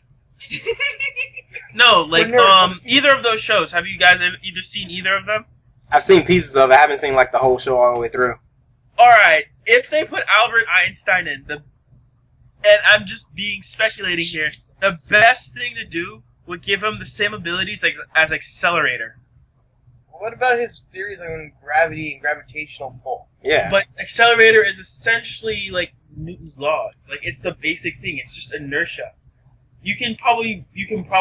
No, like We're either of those shows. Have you guys either seen either of them? I've seen pieces of it. I haven't seen like the whole show all the way through. All right. If they put Albert Einstein in and I'm just speculating here, the best thing to do would give him the same abilities as Accelerator. What about his theories on gravity and gravitational pull? Yeah. But Accelerator is essentially like Newton's laws. Like it's the basic thing. It's just inertia. You can probably.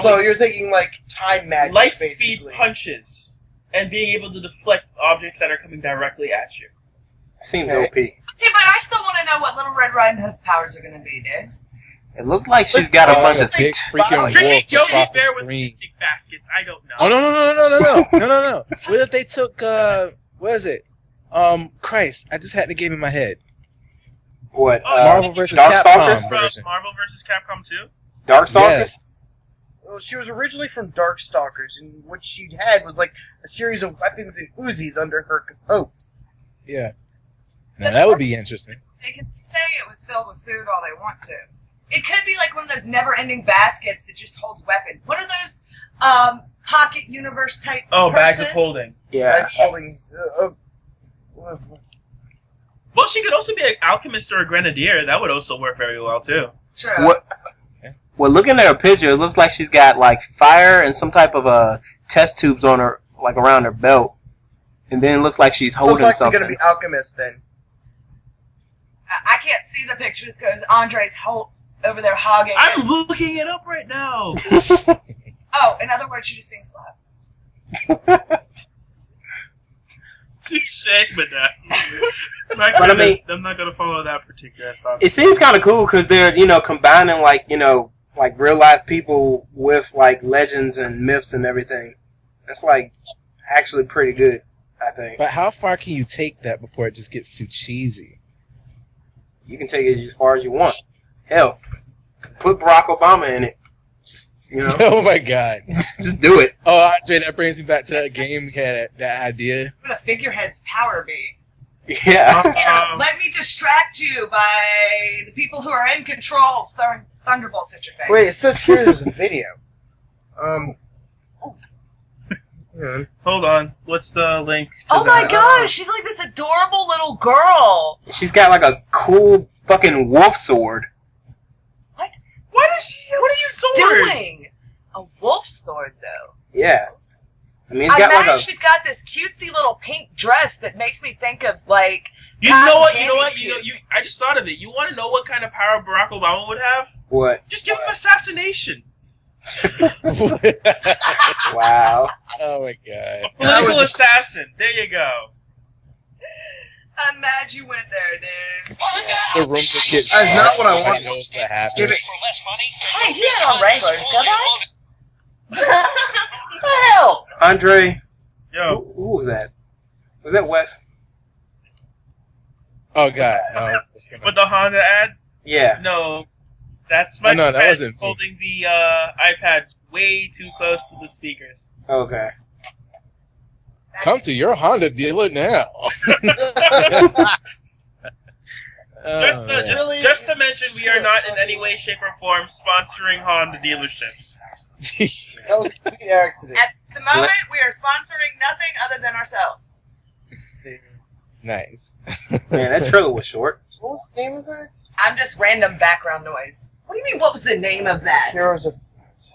So you're thinking like time magic, light basically. speed punches and being able to deflect objects that are coming directly at you. Seems Okay. OP. Okay, but I still want to know what Little Red Riding Hood's powers are going to be, dude. It looks like she's got a bunch of. big freaking Tricky wolf Yogi across the Bear with screen. plastic baskets. I don't know. Oh no! What if they took what is it? Christ! I just had the game in my head. What? Marvel vs. Darkstalkers? Capcom From version. Marvel vs. Capcom 2? Darkstalkers? Yes. Well, she was originally from Darkstalkers, and what she had was like a series of weapons and Uzis under her coat. Yeah. Now that would be interesting. They can say it was filled with food all they want to. It could be like one of those never-ending baskets that just holds weapons. What are those pocket universe type Oh, purses? bags of holding. Yeah. That's holding. Well, she could also be an alchemist or a grenadier. That would also work very well, too. True. What? Well, looking at her picture, it looks like she's got like fire and some type of test tubes on her, like around her belt, and then it looks like she's Most holding likely something. going to be alchemist then. I can't see the pictures because Andre's over there hogging. I'm looking it up right now. Oh, in other words, she's just being slapped. Touche, Madame. But I mean, I'm not gonna follow that particular thought. it seems kind of cool because they're combining like like real life people with like legends and myths and everything. That's like actually pretty good, I think. But how far can you take that before it just gets too cheesy? You can take it as far as you want. Hell, put Barack Obama in it. Just You know? Oh my god. Just do it. Oh, Andre, that brings me back to that game we had that idea. What would a figurehead's power be? Yeah. Here, let me distract you by the people who are in control throwing thunderbolts at your face. Wait, it says here there's a video. Yeah. Hold on. What's the link to Oh my that? gosh, she's like this adorable little girl. She's got like a cool fucking wolf sword. What is she? What are you doing? A wolf sword, though. Yeah. I mean, it's I got imagine like a. she's got this cutesy little pink dress that makes me think of like. You know what? cotton You know what? candy You know. cute. I just thought of it. You want to know what kind of power Barack Obama would have? What? Just give him assassination. Wow. Oh my god. A political assassin. There you go. I'm mad you went there, dude. The room just gets. That's not what I Nobody want. knows what happened. Give it. Hey, he had on Wranglers. Go back. What the hell? Andre, Yo. who was that? Was that Wes? Oh god. Oh, With the Honda ad? Yeah. No. That's my no, that friend wasn't me. holding the iPad way too close to the speakers. Okay. Come to your Honda dealer now. Just Oh, man. just to mention, we are not in any way, shape, or form sponsoring Honda dealerships. That was a complete accident. At the moment, we are sponsoring nothing other than ourselves. Nice. Man, that trailer was short. What was the name of that? I'm just random background noise. What do you mean, what was the name of that? Heroes of Fate.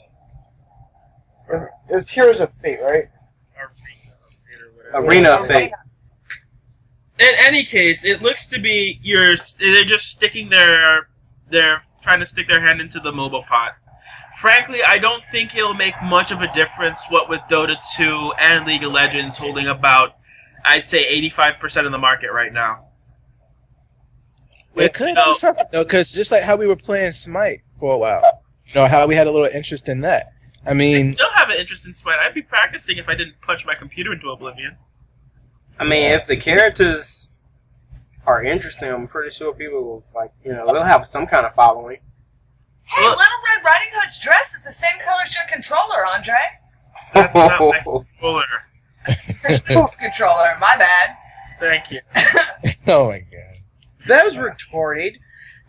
It was Heroes of Fate, right? Arena of Fate. In any case, it looks to be they're just sticking they're trying to stick their hand into the mobile pot. Frankly, I don't think it'll make much of a difference what with Dota 2 and League of Legends holding about, I'd say, 85% of the market right now. It could do something though, because just like how we were playing Smite for a while, you know, how we had a little interest in that. I I mean, still have an interest in Smite. I'd be practicing if I didn't punch my computer into oblivion. I mean, if the characters are interesting, I'm pretty sure people will, like, you know, they'll have some kind of following. Hey, Look. Little Red Riding Hood's dress is the same color as your controller, Andre. That's not my controller. Your sports controller, my bad. Thank you. oh my god. That was retarded.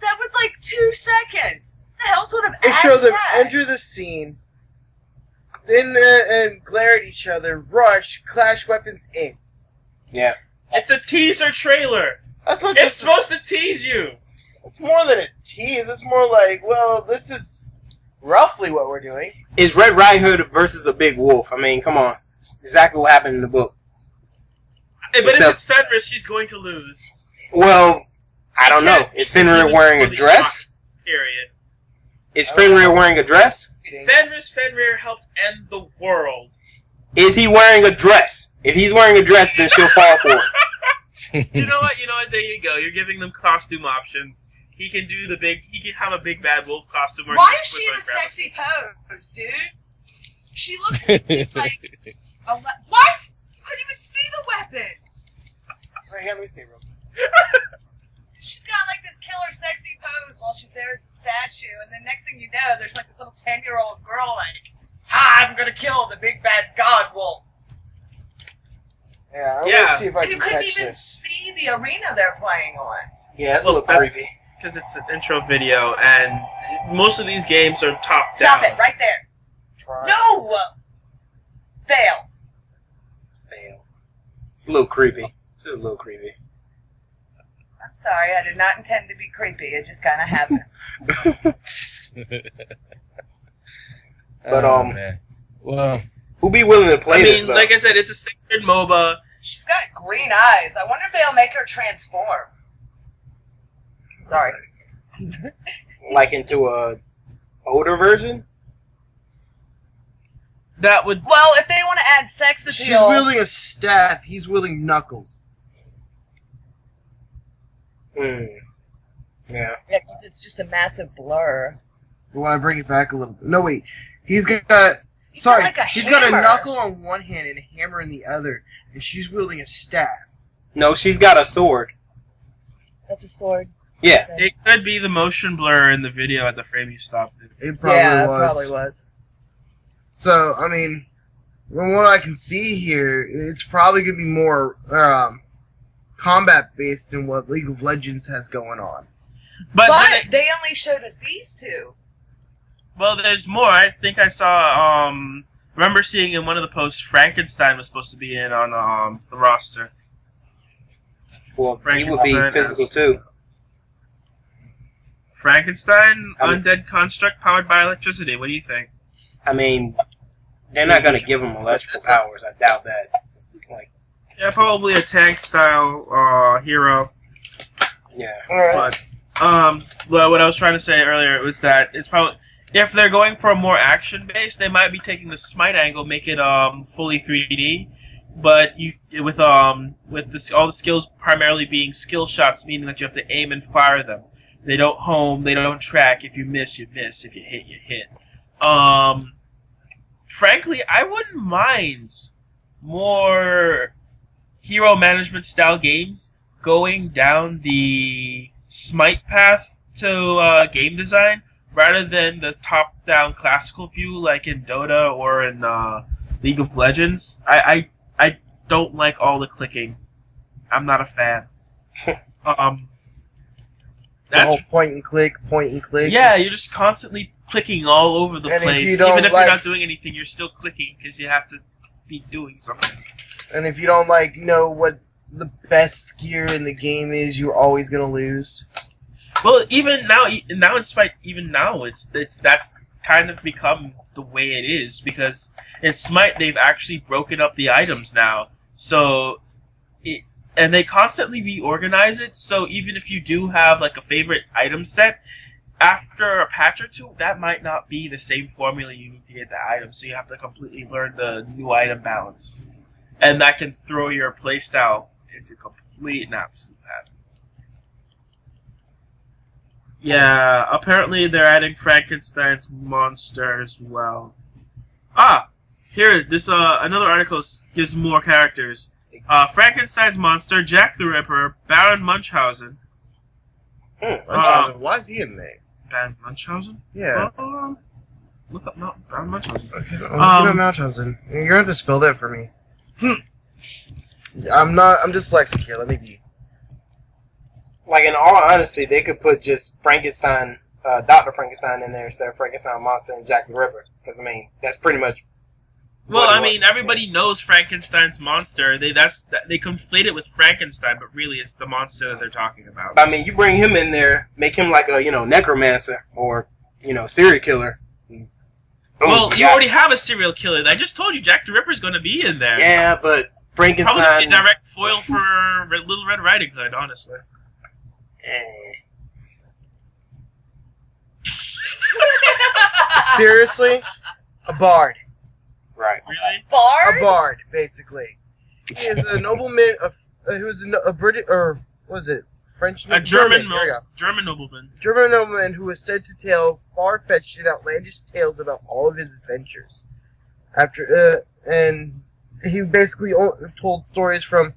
That was like 2 seconds. The hell sort of It ad shows is them that? enter the scene, then and glare at each other, rush, clash weapons in. Yeah. It's a teaser trailer. That's not It's just. supposed to tease you. It's more than a tease. It's more like, well, this is roughly what we're doing. It's Red Riding Hood versus a big wolf. I mean, come on. It's exactly what happened in the book. Hey, but Except- if it's Fenris, she's going to lose. Well, I don't know. Is Fenrir wearing a dress? Period. Is Fenrir wearing a dress? Fenrir helped end the world. Is he wearing a dress? If he's wearing a dress, then she'll fall for it. You know what? There you go. You're giving them costume options. He can have a big bad wolf costume. Or Why he is can she in a put, like, sexy pose, dude? She looks just like what? Couldn't even see the weapon. Right here, let me see, real quick. She's got like this killer sexy pose while she's there as a statue, and then next thing you know, there's like this little 10-year-old girl like, I'm gonna kill the big bad god wolf. Yeah, I'm Yeah. gonna see if I And you can couldn't catch even this. see the arena they're playing on. Yeah, that's a Look, little creepy. because it's an intro video, and most of these games are top Stop down. it, right there. Try. No! Fail. Fail. It's a little creepy. It's just a little creepy. I'm sorry, I did not intend to be creepy. It just kind of happened. But, man. Well, Who be willing to play I this, mean, though? like I said, it's a standard MOBA. She's got green eyes. I wonder if they'll make her transform. Sorry. Like into a older version? That would. Well, if they want to add sex appeal, She's wielding a staff. He's wielding knuckles. Hmm. Yeah. yeah, 'cause it's just a massive blur. But when I bring it back a little bit. No, wait. He's got. He's Sorry. got like a He's got a hammer. knuckle on one hand and a hammer in the other. And she's wielding a staff. No, she's got a sword. That's a sword. Yeah. It could be the motion blur in the video at the frame you stopped it. It probably yeah, was. it probably was. So, I mean, from what I can see here, it's probably going to be more combat-based than what League of Legends has going on. But they only showed us these two. Well, there's more. I think I saw, remember seeing in one of the posts, Frankenstein was supposed to be in on the roster. Well, he would be physical too. Frankenstein, undead construct powered by electricity. What do you think? I mean, they're not going to give him electrical powers. I doubt that. Like, yeah, probably a tank style hero. Yeah. But well, what I was trying to say earlier was that it's probably, if they're going for a more action based, they might be taking the smite angle, make it fully 3D. But with all the skills primarily being skill shots, meaning that you have to aim and fire them. They don't home, they don't track. If you miss, you miss. If you hit, you hit. Frankly, I wouldn't mind more hero management style games going down the Smite path to game design rather than the top-down classical view like in Dota or in League of Legends. I don't like all the clicking. I'm not a fan. The whole point and click. Yeah, you're just constantly clicking all over the place. Even if you're not doing anything, you're still clicking because you have to be doing something. And if you don't know what the best gear in the game is, you're always gonna lose. Well, even now in Smite, that's kind of become the way it is because in Smite they've actually broken up the items now. So, and they constantly reorganize it. So even if you do have like a favorite item set, after a patch or two, that might not be the same formula you need to get the item. So you have to completely learn the new item balance, and that can throw your playstyle into complete and absolute panic. Yeah, apparently they're adding Frankenstein's monster as well. Here, this another article gives more characters. Frankenstein's monster, Jack the Ripper, Baron Munchausen. Munchausen, why is he in there? Baron Munchausen? Yeah. Look up Baron Munchausen. Okay, look up Munchausen. You're gonna have to spell that for me. I'm dyslexic here. Let me be. Like, in all honesty, they could put just Frankenstein, Dr. Frankenstein in there instead of Frankenstein Monster and Jack the Ripper. Because, I mean, that's pretty much... Well, I mean, everybody knows Frankenstein's monster. They conflate it with Frankenstein, but really it's the monster that they're talking about. I mean, you bring him in there, make him like a, necromancer or, serial killer. Boom, well, you already have a serial killer. I just told you Jack the Ripper's going to be in there. Yeah, but Frankenstein... Probably a direct foil for Little Red Riding Hood, honestly. Seriously? A bard. Right. Really? Bard? A bard, basically. He is a nobleman who was a British, or what was it? French? A German nobleman. German nobleman who was said to tell far-fetched and outlandish tales about all of his adventures. And he basically told stories from,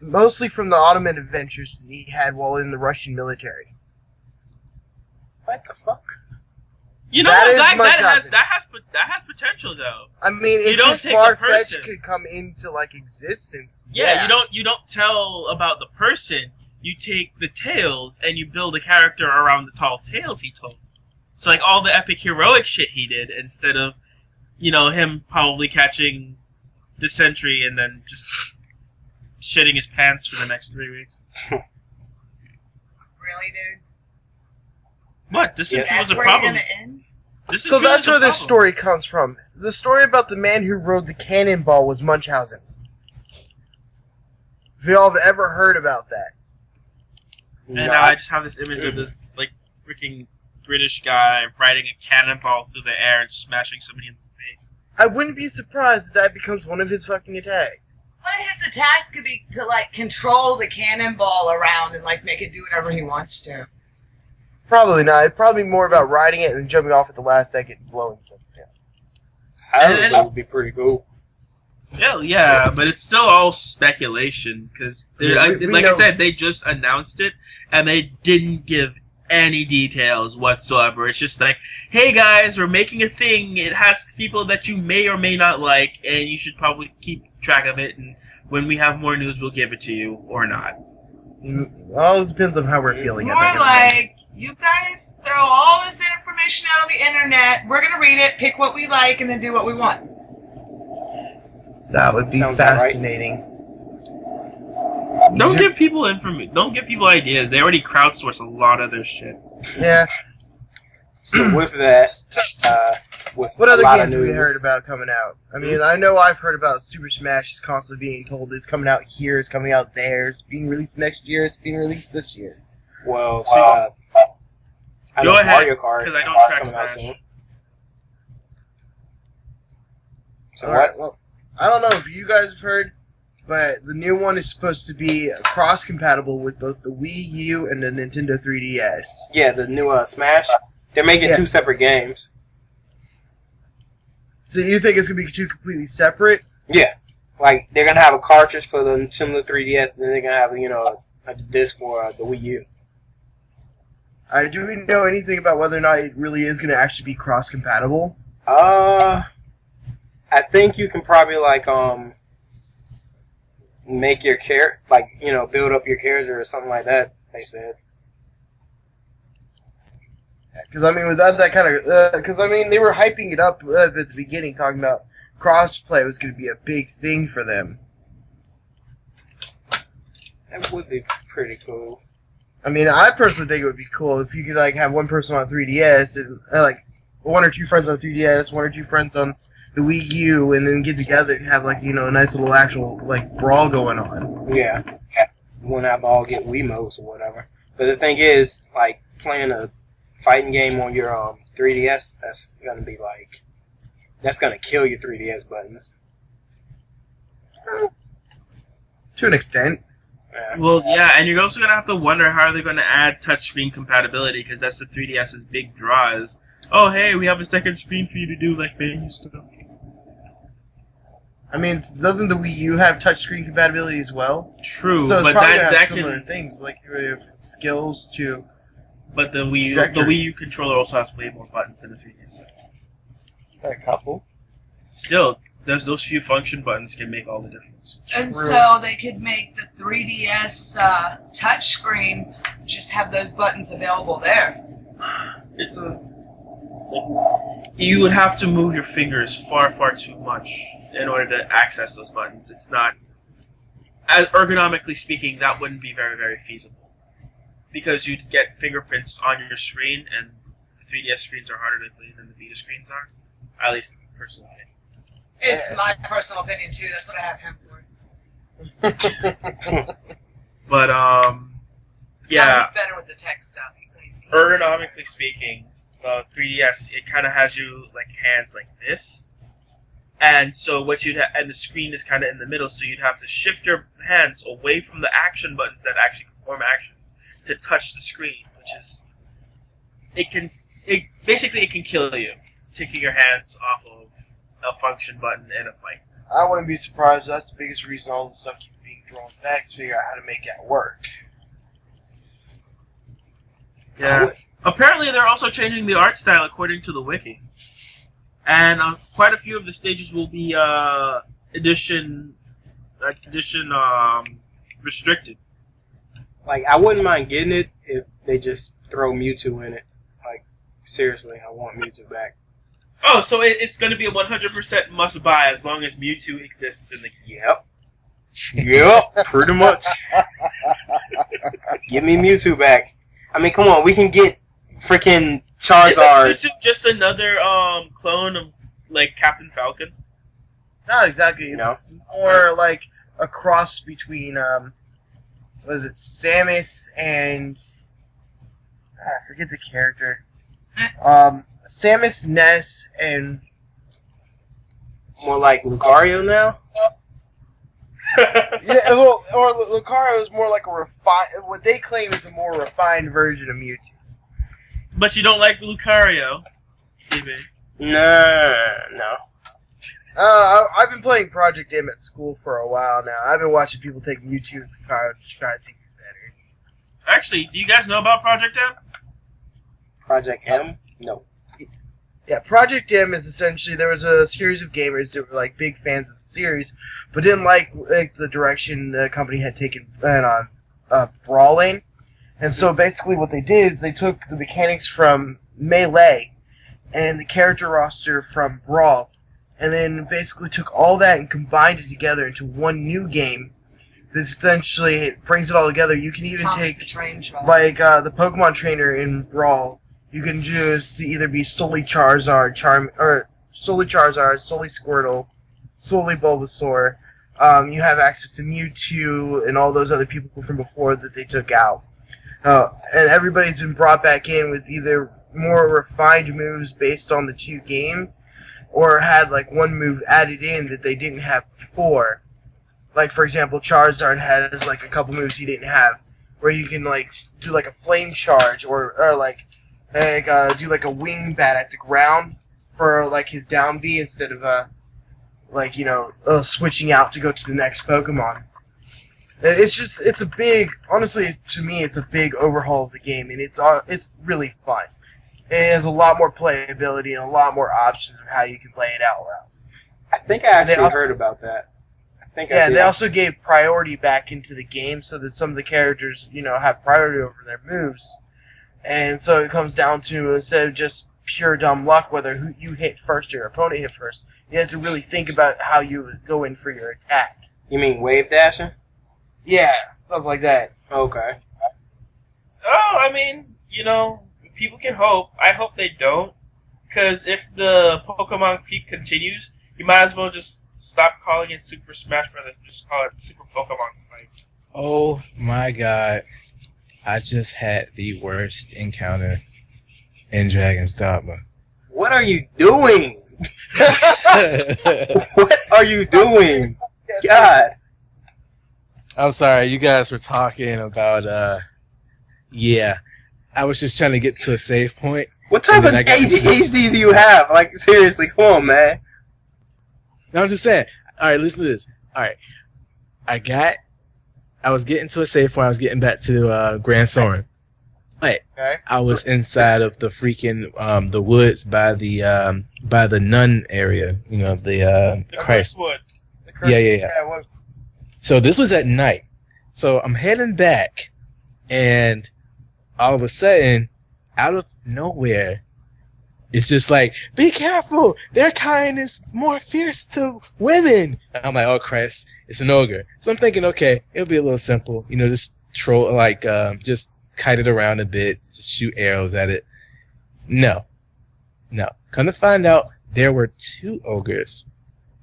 mostly from the Ottoman adventures that he had while in the Russian military. What the fuck? That has potential though. I mean, if this far-fetched could come into existence, yeah. You don't tell about the person. You take the tales and you build a character around the tall tales he told. So like all the epic heroic shit he did, instead of him probably catching dysentery and then just shitting his pants for the next 3 weeks. Really, dude? What? Dysentery was a where problem. You're gonna end? So that's where this story comes from. The story about the man who rode the cannonball was Munchausen. If y'all have ever heard about that. And now I just have this image of this freaking British guy riding a cannonball through the air and smashing somebody in the face. I wouldn't be surprised if that becomes one of his fucking attacks. One of his attacks could be to control the cannonball around and make it do whatever he wants to. Probably not. It'd probably be more about riding it and jumping off at the last second and blowing something down. That would be pretty cool. Yeah, but it's still all speculation because, I said, they just announced it and they didn't give any details whatsoever. It's just like, hey guys, we're making a thing. It has people that you may or may not like, and you should probably keep track of it. And when we have more news, we'll give it to you or not. Well, it depends on how we're feeling. More like, you guys throw all this information out on the internet. We're gonna read it, pick what we like, and then do what we want. That would be Sounds about right. fascinating. Don't give people information. Don't give people ideas. They already crowdsource a lot of their shit. Yeah. So with that, with What a other lot games of have we news, heard about coming out? I mean, I know I've heard about Super Smash is constantly being told it's coming out here, it's coming out there, it's being released next year, it's being released this year. well, I Go know ahead, Mario Kart 'cause I don't track coming out Smash. soon. So Alright, what? well, I don't know if you guys have heard, but the new one is supposed to be cross-compatible with both the Wii U and the Nintendo 3DS. Yeah, the new Smash. They're making Yeah. 2 separate games. So you think it's going to be two completely separate? Yeah, like they're gonna have a cartridge for the Nintendo 3DS, and then they're gonna have a disc for the Wii U. Do we know anything about whether or not it really is going to actually be cross-compatible? I think you can probably make your build up your character or something like that. They said. Because, I mean, without that kind of... Because, I mean, they were hyping it up at the beginning, talking about crossplay was going to be a big thing for them. That would be pretty cool. I mean, I personally think it would be cool if you could, have one person on 3DS and, one or two friends on 3DS, one or two friends on the Wii U, and then get together and have, a nice little actual, brawl going on. Yeah. You won't have to all get Wiimotes or whatever. But the thing is, playing a fighting game on your 3DS, that's gonna be that's gonna kill your 3DS buttons. To an extent. Yeah. Well, yeah, and you're also gonna have to wonder how they're gonna add touchscreen compatibility, because that's the 3DS's big draw. Is, oh hey, we have a second screen for you to do menu stuff. I mean, doesn't the Wii U have touchscreen compatibility as well? True, So it's but probably gonna that have similar can. things, like you have skills to... But the Wii U controller also has way more buttons than the 3DS does. A couple. Still, those few function buttons can make all the difference. And True. so they could make the 3DS touchscreen just have those buttons available there. It's you would have to move your fingers far, far too much in order to access those buttons. It's not, as ergonomically speaking, that wouldn't be very, very feasible. Because you'd get fingerprints on your screen, and the 3DS screens are harder to clean than the Vita screens are. At least, personally. It's my personal opinion, too. That's what I have him for. But, yeah. It's better with the tech stuff. Ergonomically speaking, the 3DS, it kind of has you, hands like this. And so what and the screen is kind of in the middle, so you'd have to shift your hands away from the action buttons that actually perform actions to touch the screen, which is... It can kill you, taking your hands off of a function button in a fight. I wouldn't be surprised. That's the biggest reason all this stuff keeps being thrown back, to figure out how to make that work. Yeah. Apparently, they're also changing the art style according to the wiki, and quite a few of the stages will be edition restricted. I wouldn't mind getting it if they just throw Mewtwo in it. Seriously, I want Mewtwo back. Oh, so it's going to be a 100% must buy as long as Mewtwo exists in the game. Yep. Yep, pretty much. Give me Mewtwo back. I mean, come on, we can get freaking Charizard. Is it just another clone of Captain Falcon? Not exactly. It's more like a cross between what is it, Samus and I forget the character. Samus, Ness, and More like Lucario now? yeah, well, or Lucario is more like a refined. What they claim is a more refined version of Mewtwo. But you don't like Lucario, TV. No. I've been playing Project M at school for a while now. I've been watching people take Mewtwo and Lucario to try to see who's better. Actually, do you guys know about Project M? Project M? No. Yeah, Project M is essentially, there was a series of gamers that were like big fans of the series, but didn't like the direction the company had taken brawling. And so basically what they did is they took the mechanics from Melee and the character roster from Brawl, and then basically took all that and combined it together into one new game. This essentially it brings it all together. You can even take the Pokemon trainer in Brawl. You can choose to either be solely Charizard, solely Squirtle, solely Bulbasaur. You have access to Mewtwo and all those other people from before that they took out. And everybody's been brought back in with either more refined moves based on the two games, or had like one move added in that they didn't have before. Like, for example, Charizard has like a couple moves he didn't have, where you can like do like a flame charge or do like a wing bat at the ground for like his down B instead of switching out to go to the next Pokemon. It's a big, honestly, to me, it's a big overhaul of the game, and it's really fun. It has a lot more playability and a lot more options of how you can play it out. I think I actually heard about that. They also gave priority back into the game so that some of the characters, have priority over their moves. And so it comes down to, instead of just pure dumb luck, whether you hit first or your opponent hit first, you have to really think about how you go in for your attack. You mean wave dashing? Yeah, stuff like that. Okay. Oh, I mean, people can hope. I hope they don't. Because if the Pokemon creep continues, you might as well just stop calling it Super Smash Bros. And just call it Super Pokemon Fight. Oh my god. I just had the worst encounter in Dragon's Dogma. What are you doing? What are you doing? God. I'm sorry, you guys were talking about, I was just trying to get to a save point. What type of ADHD do you have? Like, seriously, come on, man. No, I'm just saying. Alright, listen to this. Alright. I was getting to a save point, I was getting back to, Grand Soren. But I was inside of the freaking, the woods by the nun area. The Christ. Wood. Yeah. So this was at night. So I'm heading back, and all of a sudden, out of nowhere, it's just like, be careful! Their kind is more fierce to women! And I'm like, oh Christ, it's an ogre. So I'm thinking, okay, it'll be a little simple. Just troll, just kite it around a bit, just shoot arrows at it. No. Come to find out, there were two ogres.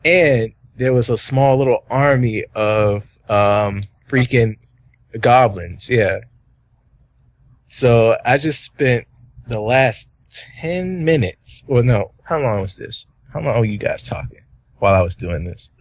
And there was a small little army of freaking goblins, yeah. So I just spent the last 10 minutes, or no, how long was this? How long were you guys talking while I was doing this?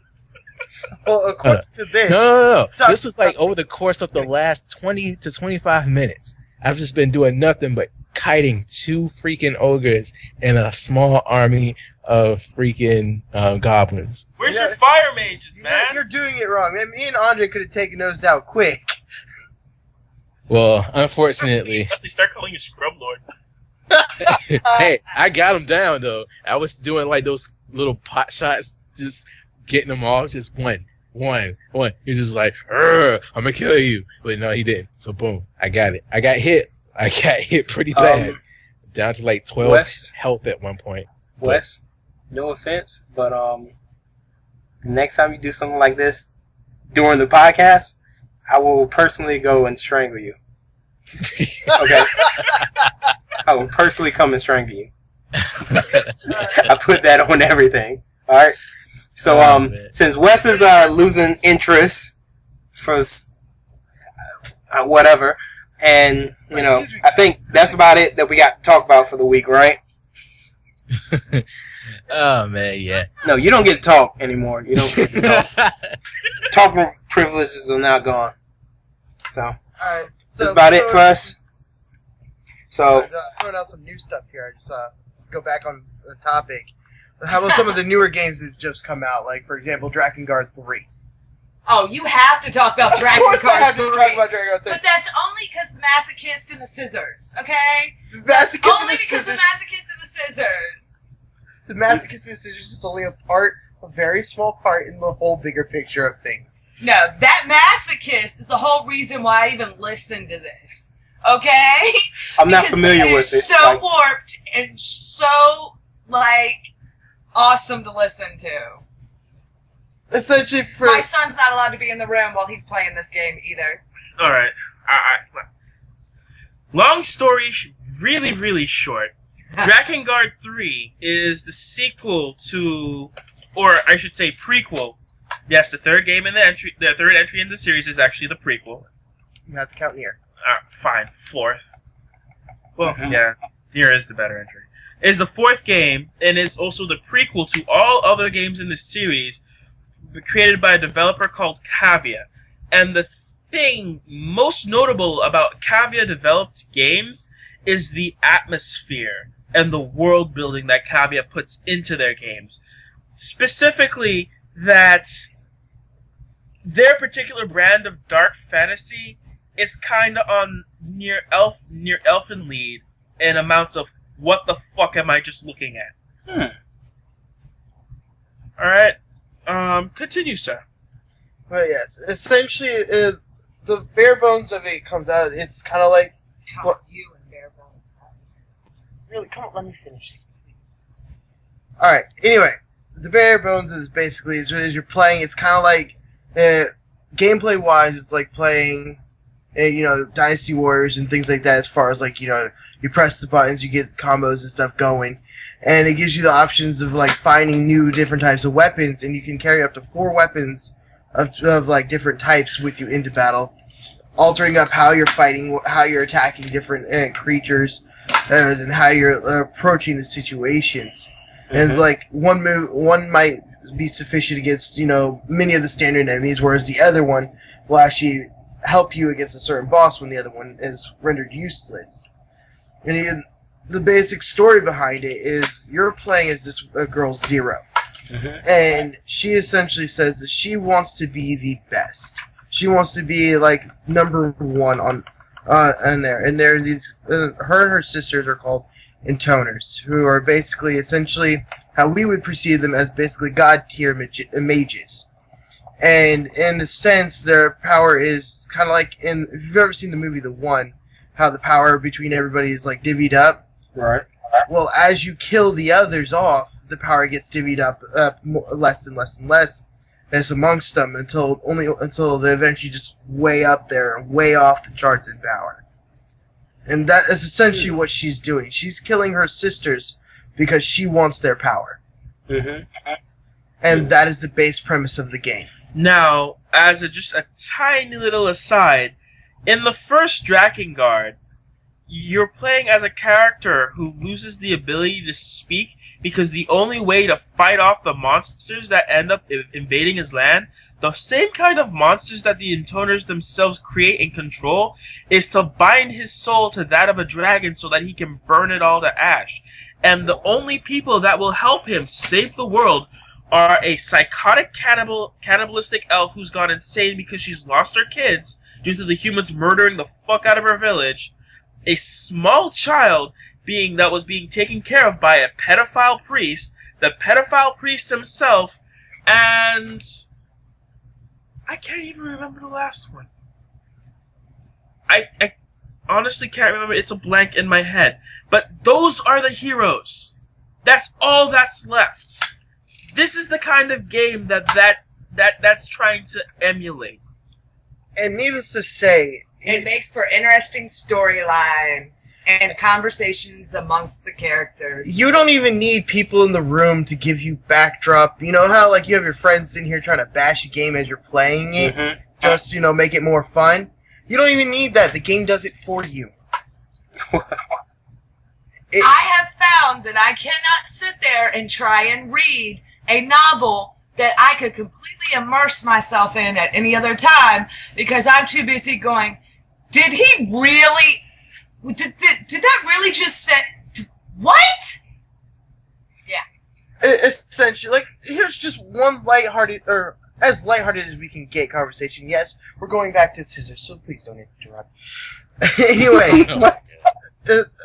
Well, according to this. No. This was like over the course of the last 20 to 25 minutes. I've just been doing nothing but kiting two freaking ogres and a small army of freaking goblins. Where's your fire mages, man? You're doing it wrong. Man, me and Andre could have taken those out quick. Well, unfortunately. Start calling you Scrub Lord. Hey, I got them down, though. I was doing like those little pot shots, just getting them all, just one. He's just like, I'm gonna kill you. But no, he didn't. So boom, I got it. I got hit pretty bad. Down to like 12 health at one point. Wes, no offense, but next time you do something like this during the podcast, I will personally go and strangle you. Okay? I will personally come and strangle you. I put that on everything. Alright? So, since Wes is losing interest for whatever, and, I think that's about it that we got to talk about for the week, right? Oh, man, yeah. No, you don't get to talk anymore. You don't get to talk. Talking privileges are now gone. So, that's about it for us. So, throwing out some new stuff here. I just go back on the topic. How about some of the newer games that just come out? Like, for example, Drakengard 3. Oh, you have to talk about Dragon Of course I Card have to 3. talk about Drakengard 3. But that's only because masochist and the scissors, okay? The masochist Only because the masochist and the scissors. The masochist and the scissors is only a very small part in the whole bigger picture of things. No, that masochist is the whole reason why I even listened to this. Okay? I'm not familiar with it. So warped and so, awesome to listen to. Essentially, my son's not allowed to be in the room while he's playing this game either. All right. Long story, really, really short. Drakengard 3 is the sequel to, or I should say, prequel. Yes, the third game in the third entry in the series is actually the prequel. You have to count Nier. Fine, fourth. Well, yeah, Nier is the better entry. Is the fourth game and is also the prequel to all other games in the series, created by a developer called Cavia. And the thing most notable about Cavia developed games is the atmosphere and the world building that Cavia puts into their games. Specifically, that their particular brand of dark fantasy is kind of on near elfin lead in amounts of what the fuck am I just looking at? Alright. Continue, sir. Well, yes. Essentially, the bare bones of it comes out. It's kind of like... You and bare bones. Really? Come on, let me finish this, please. Alright, anyway. The bare bones is basically, as you're playing, it's kind of like... gameplay-wise, it's like playing... Dynasty Warriors and things like that, as far as, you press the buttons, you get combos and stuff going. And it gives you the options of, finding new different types of weapons, and you can carry up to 4 weapons of different types with you into battle, altering up how you're fighting, how you're attacking different creatures, and how you're approaching the situations. And it's one might be sufficient against, many of the standard enemies, whereas the other one will actually help you against a certain boss when the other one is rendered useless. And even the basic story behind it is you're playing as this girl Zero. And she essentially says that she wants to be the best. She wants to be, number one on there. And there are these... her and her sisters are called Intoners, who are basically, essentially, how we would perceive them as basically god-tier mages. And in a sense, their power is kind of like in... If you've ever seen the movie The One, how the power between everybody is, divvied up. Right. Well, as you kill the others off, the power gets divvied up less and less and less as amongst them until they're eventually just way up there and way off the charts in power. And that is essentially what she's doing. She's killing her sisters because she wants their power. And that is the base premise of the game. Now, as just a tiny little aside, in the first Drakengard, you're playing as a character who loses the ability to speak because the only way to fight off the monsters that end up invading his land, the same kind of monsters that the Intoners themselves create and control, is to bind his soul to that of a dragon so that he can burn it all to ash. And the only people that will help him save the world are a psychotic cannibalistic elf who's gone insane because she's lost her kids due to the humans murdering the fuck out of her village, a small child that was being taken care of by a pedophile priest, the pedophile priest himself, and I can't even remember the last one. I honestly can't remember. It's a blank in my head. But those are the heroes. That's all that's left. This is the kind of game that's trying to emulate. And needless to say, it makes for interesting storyline and conversations amongst the characters. You don't even need people in the room to give you backdrop. You know how you have your friends sitting here trying to bash a game as you're playing it? Just, make it more fun? You don't even need that. The game does it for you. I have found that I cannot sit there and try and read a novel that I could completely immerse myself in at any other time because I'm too busy going, did he really... Did that really just say... What? Yeah. Essentially, here's just one lighthearted... Or as lighthearted as we can get conversation. Yes, we're going back to scissors, so please don't interrupt. Anyway,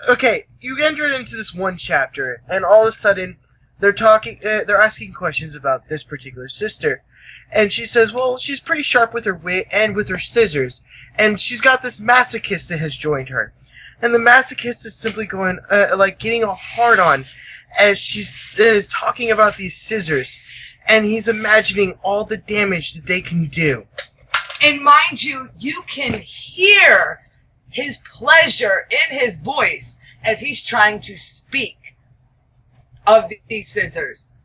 okay, you enter into this one chapter, and all of a sudden, they're talking. They're asking questions about this particular sister, and she says, "Well, she's pretty sharp with her wit and with her scissors, and she's got this masochist that has joined her." And the masochist is simply going, getting a hard on as she's talking about these scissors. And he's imagining all the damage that they can do. And mind you, you can hear his pleasure in his voice as he's trying to speak of these scissors.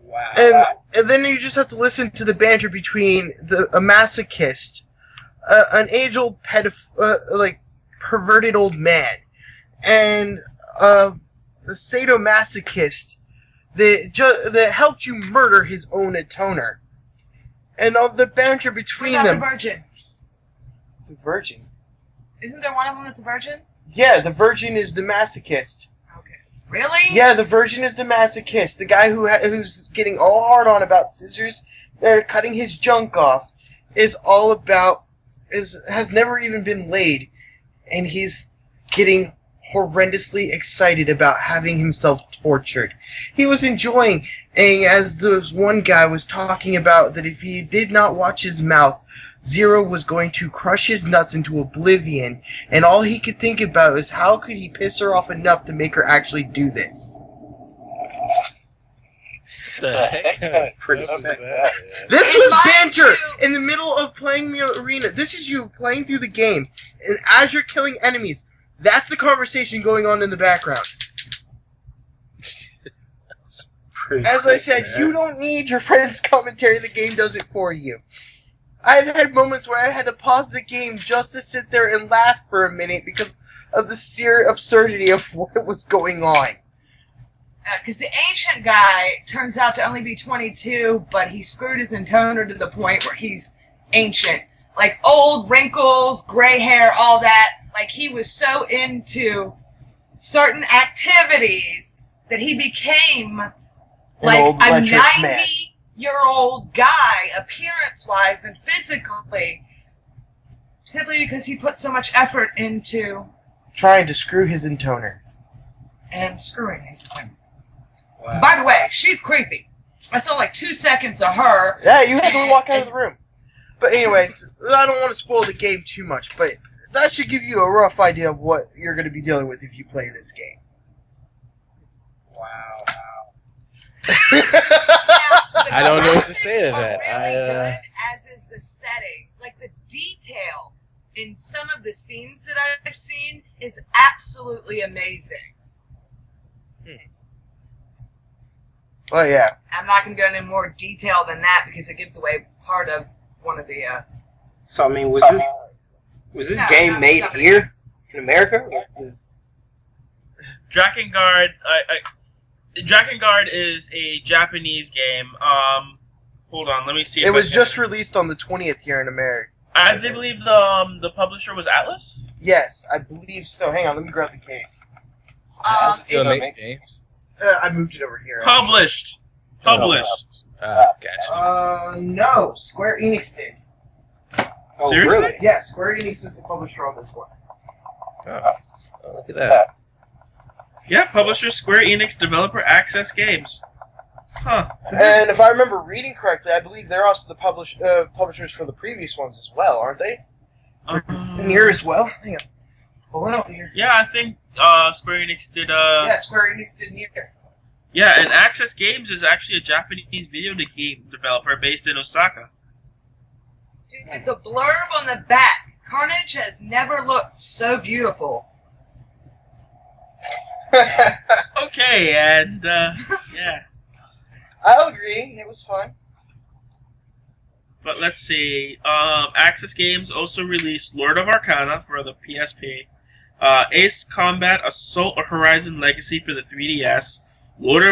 Wow. And then you just have to listen to the banter between a masochist, an age-old perverted old man, and the sadomasochist that helped you murder his own atoner, and all the banter between them. The virgin. The virgin. Isn't there one of them that's a virgin? Yeah, the virgin is the masochist. Okay. Really? Yeah, the virgin is the masochist. The guy who's getting all hard on about scissors, they're cutting his junk off, has never even been laid. And he's getting horrendously excited about having himself tortured. He was enjoying, and as the one guy was talking about, that if he did not watch his mouth, Zero was going to crush his nuts into oblivion, and all he could think about is how could he piss her off enough to make her actually do this. The heck? That's pretty sick. This was Mind banter you- in the middle of playing the arena. This is you playing through the game, and as you're killing enemies, that's the conversation going on in the background. Pretty As I sick, said, man. you don't need your friend's commentary. The game does it for you. I've had moments where I had to pause the game just to sit there and laugh for a minute because of the sheer absurdity of what was going on. Because the ancient guy turns out to only be 22, but he screwed his intoner to the point where he's ancient. Like old wrinkles, gray hair, all that. Like he was so into certain activities that he became like old a lecherous man. 90-year-old guy, appearance-wise and physically, simply because he put so much effort into Trying to screw his intoner. and screwing his intoner. Wow. By the way, she's creepy. I saw like 2 seconds of her. Yeah, you had to walk out of the room. But anyway, I don't want to spoil the game too much, but that should give you a rough idea of what you're going to be dealing with if you play this game. Wow. I don't know what to say to that. Really good, as is the setting. Like the detail in some of the scenes that I've seen is absolutely amazing. Oh, yeah. I'm not going to go into more detail than that because it gives away part of one of the. So I mean, was this No, game no, made no. here in America? Or Drakengard. Drakengard is a Japanese game. Hold on, let me see. It was just released on the 20th here in America. I believe the publisher was Atlas. Yes, I believe so. Hang on, let me grab the case. It still It's- makes games. I moved it over here. Published. Gotcha. No. Square Enix did. oh, Seriously? really? Yeah, Square Enix is the publisher on this one. Oh, look at that. Yeah, publisher Square Enix, developer Access Games. Huh. And if I remember reading correctly, I believe they're also the publishers for the previous ones as well, aren't they? Nier as well? Hang on. Hold on over here. Yeah, I think Square Enix did. Yeah, Square Enix did Nier. Yeah, and Access Games is actually a Japanese video game developer based in Osaka. Dude, the blurb on the back, Carnage has never looked so beautiful. Okay, and yeah, I'll agree. It was fun. but let's see. Access Games also released Lord of Arcana for the PSP, Ace Combat Assault Horizon Legacy for the 3DS, Lord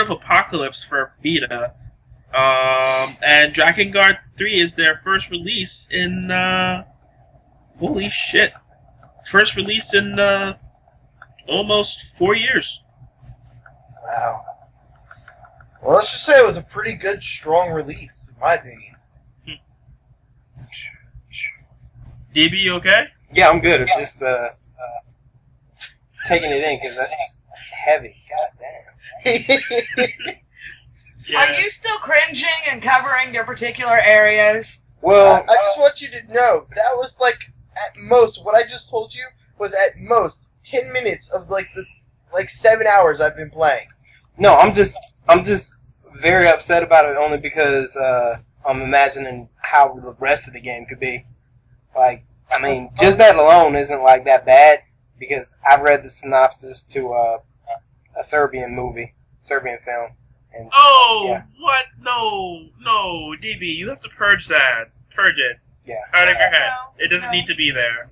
of Apocalypse for Vita, and Drakengard 3 is their first release in holy shit, first release in almost 4 years. Wow. Well, let's just say it was a pretty good, strong release, in my opinion. DB, you okay? Yeah, I'm good. I'm just taking it in because that's heavy. God damn. Are you still cringing and covering your particular areas? Well, I just want you to know, that was like, at most, what I just told you was at most 10 minutes of like the 7 hours I've been playing. no, I'm just very upset about it only because I'm imagining how the rest of the game could be. Like, I mean, just that alone isn't like that bad because I've read the synopsis to a Serbian film. And, Oh, yeah. what? No, DB, you have to purge that. Purge it. Yeah. Out of your head. No, It doesn't no. need to be there.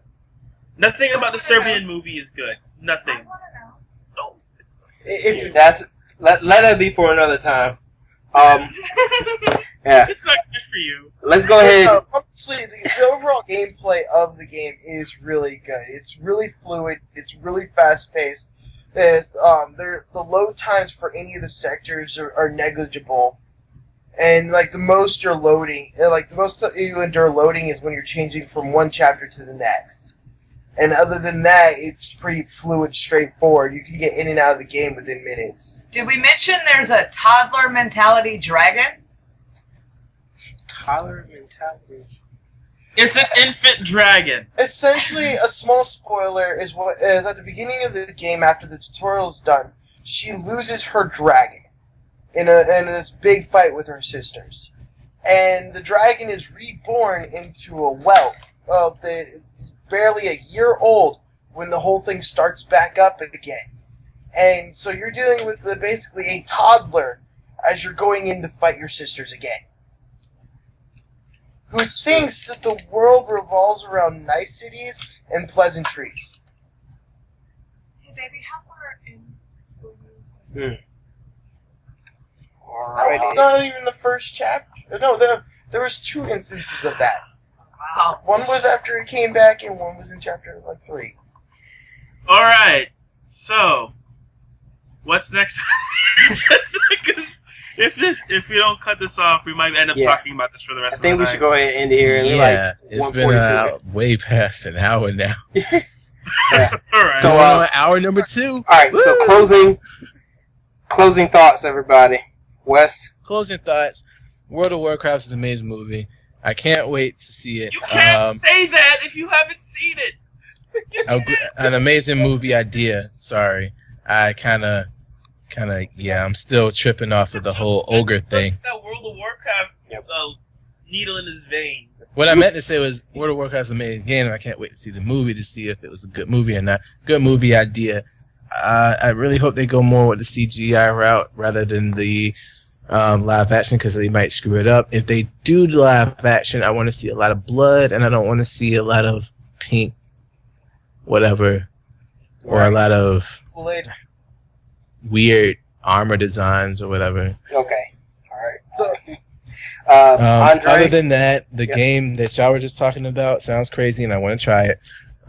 Nothing about the Serbian movie is good. Nothing. I want to know. No. It's, If That's let that be for another time. Yeah. it's not good for you. Let's go ahead. honestly, the overall gameplay of the game is really good. It's really fluid. It's really fast paced. The load times for any of the sectors are negligible, and like the most you're loading, like the most you endure loading is when you're changing from one chapter to the next. And other than that, it's pretty fluid, straightforward. You can get in and out of the game within minutes. Did we mention there's a toddler mentality dragon? Tyler mentality. It's an infant dragon. Essentially, a small spoiler is at the beginning of the game, after the tutorial is done, she loses her dragon in this big fight with her sisters, and the dragon is reborn into a whelp. It's barely a year old when the whole thing starts back up again, and so you're dealing with basically a toddler as you're going in to fight your sisters again, who thinks that the world revolves around niceties and pleasantries. Hey, baby, how far in? Alrighty. It's not even the first chapter. No, there was 2 instances of that. Wow. One was after it came back, and one was in chapter 3. Alright, so, what's next? Because if we don't cut this off, we might end up Yeah. talking about this for the rest I of the think night. we should go ahead and end it here. We're Yeah, like it's been 142. way past an hour now. Alright. So, Going on hour number 2. All right. So closing thoughts, everybody. Wes. Closing thoughts. World of Warcraft is an amazing movie. I can't wait to see it. You can't say that if you haven't seen it. An amazing movie idea. Sorry, I kind of, yeah. I'm still tripping off of the whole ogre thing. That World of Warcraft Yep. needle in his vein. What I meant to say was World of Warcraft is an amazing game, and I can't wait to see the movie to see if it was a good movie or not. Good movie idea. I really hope they go more with the CGI route rather than the live action, because they might screw it up. If they do live action, I want to see a lot of blood, and I don't want to see a lot of pink, whatever, or a lot of Kool-Aid. weird armor designs or whatever. Okay. All right. So, Andre. Other than that, the Yeah. game that y'all were just talking about sounds crazy, and I want to try it.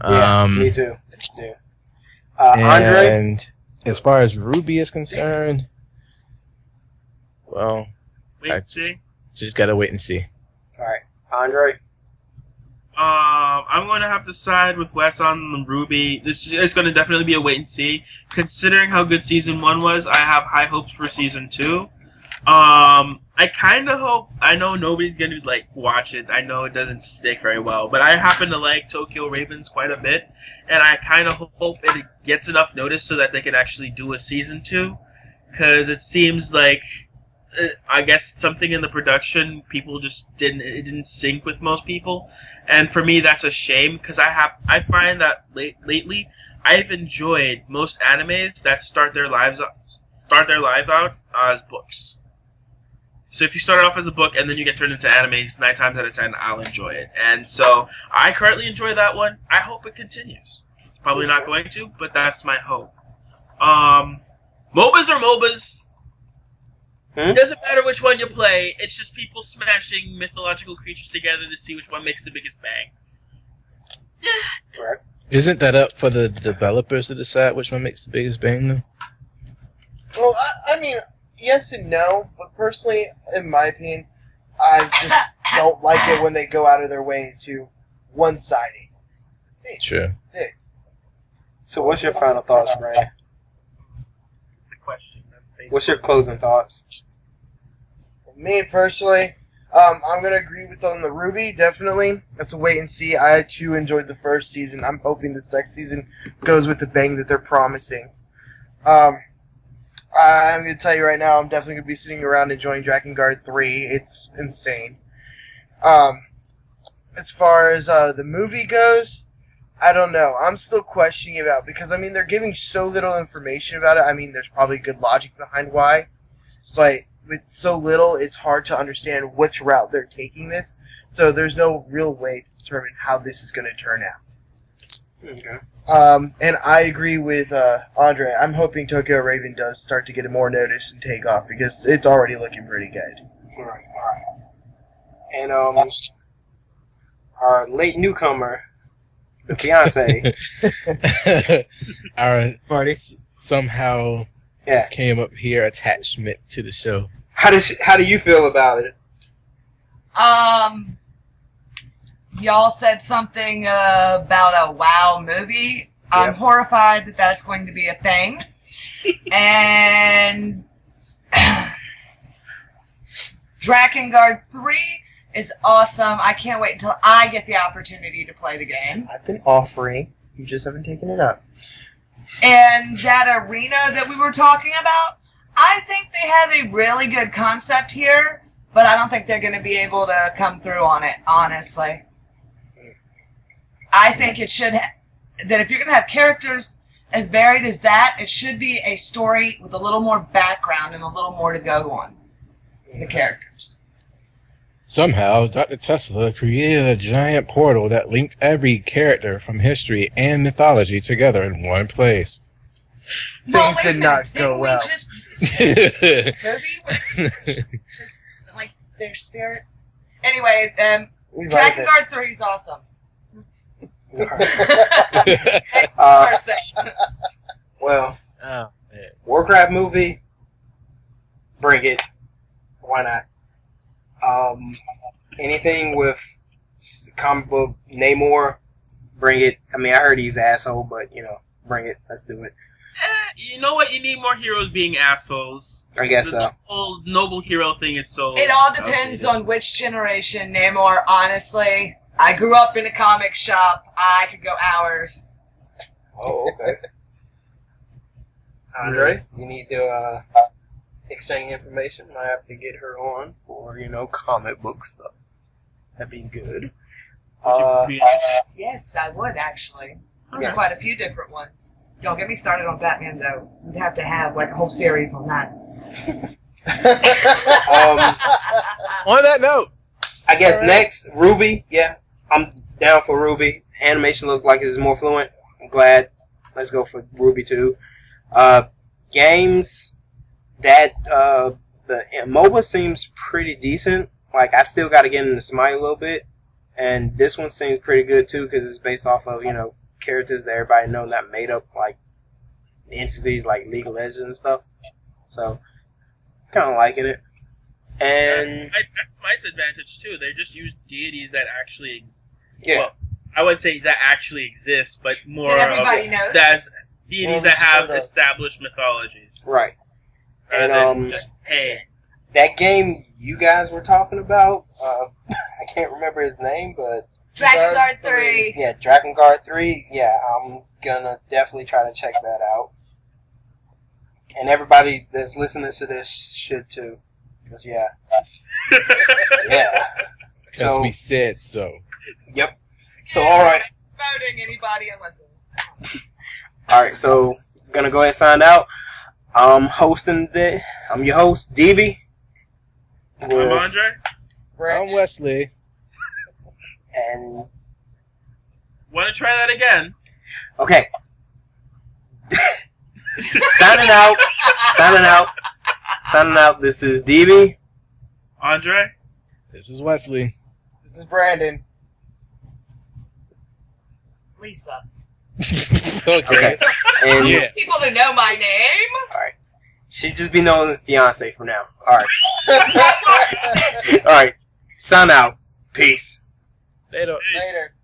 Yeah, me too. Yeah. Andre. And as far as Ruby is concerned, well, Wait, I see. just gotta wait and see. All right. Andre. I'm going to have to side with Wes on the Ruby. This is going to definitely be a wait and see. Considering how good Season 1 was, I have high hopes for Season 2. I kind of hope, I know nobody's going to, like, watch it. I know it doesn't stick very well. But I happen to like Tokyo Ravens quite a bit. And I kind of hope it gets enough notice so that they can actually do a Season 2. Because it seems like, I guess something in the production, people just it didn't sync with most people. And for me, that's a shame, because I find that lately, I've enjoyed most animes that start their lives out as books. So if you start off as a book and then you get turned into animes, 9 times out of 10, I'll enjoy it. And so I currently enjoy that one. I hope it continues. Probably not going to, but that's my hope. MOBAs are MOBAs. It doesn't matter which one you play. It's just people smashing mythological creatures together to see which one makes the biggest bang. Right. Isn't that up for the developers to decide which one makes the biggest bang, though? well, I mean, yes and no, but personally, in my opinion, I just don't like it when they go out of their way to one-siding. That's it. Sure. That's it. So what's your final thoughts, Brandon? The question. What's your closing thoughts? For me, personally, I'm going to agree with on the Ruby, definitely. That's a wait and see. I, too, enjoyed the first season. I'm hoping this next season goes with the bang that they're promising. I'm going to tell you right now, I'm definitely going to be sitting around enjoying Drakengard 3. It's insane. As far as the movie goes, I don't know. I'm still questioning about because, I mean, they're giving so little information about it. I mean, there's probably good logic behind why. But with so little, it's hard to understand which route they're taking this. So there's no real way to determine how this is going to turn out. Okay. And I agree with Andre. I'm hoping Tokyo Raven does start to get more notice and take off because it's already looking pretty good. All right. And our late newcomer, the Fiancée, Our Marty? somehow yeah. came up here attachment to the show. How do you feel about it? Y'all said something about a WoW movie. I'm Yep. horrified that that's going to be a thing. And Drakengard 3 is awesome. I can't wait until I get the opportunity to play the game. I've been offering. You just haven't taken it up. And that arena that we were talking about, I think they have a really good concept here, but I don't think they're going to be able to come through on it, honestly. I think it should that if you're going to have characters as varied as that, it should be a story with a little more background and a little more to go on the characters. Somehow, Dr. Tesla created a giant portal that linked every character from history and mythology together in one place. Things wait a did minute. not Didn't go we well. just- movie was like their spirits. Anyway, We might have Drakengard 3 is awesome. All right. Next person. Well, Oh, man. Warcraft movie, bring it. Why not? Anything with comic book Namor, bring it. I mean, I heard he's an asshole, but bring it. Let's do it. You know what? You need more heroes being assholes. I guess so. The whole noble hero thing is so... It all depends on which generation. Namor, honestly, I grew up in a comic shop. I could go hours. Oh, okay. Andre, you need to exchange information. I have to get her on for comic book stuff. That'd be good. Yes, I would, actually. There's Yes. quite a few different ones. Don't get me started on Batman, though. We'd have to have like a whole series on that. On that note, I guess next, Ruby. Yeah, I'm down for Ruby. Animation looks like it's more fluent. I'm glad. Let's go for Ruby 2. Games, that the MOBA seems pretty decent. Like, I still got to get into Smite a little bit. And this one seems pretty good, too, because it's based off of, characters that everybody know, not made up, like, entities like League of Legends and stuff. So, kind of liking it. And That's Smite's advantage, too. They just use deities that actually exist. yeah, Well, I wouldn't say that actually exist, but more That everybody of knows. that's deities that have Sort of. established mythologies. right. And And just hey, that game you guys were talking about, I can't remember his name, but Drakengard 3. yeah, Drakengard 3, yeah, I'm gonna definitely try to check that out. And everybody that's listening to this should too. Because, yeah. Yeah. because So, we said so. yep. So, alright. Voting anybody and listens. Alright, so, gonna go ahead and sign out. I'm hosting today. I'm your host, DB. I'm Andre. I'm Wesley. And, Want to try that again? okay. Signing out. Signing out. This is DB. Andre. This is Wesley. This is Brandon. Lisa. Okay. And Yeah. People to know my name. alright. She just be known as Fiancée for now. Alright. Alright. Sign out. Peace. Later. Later.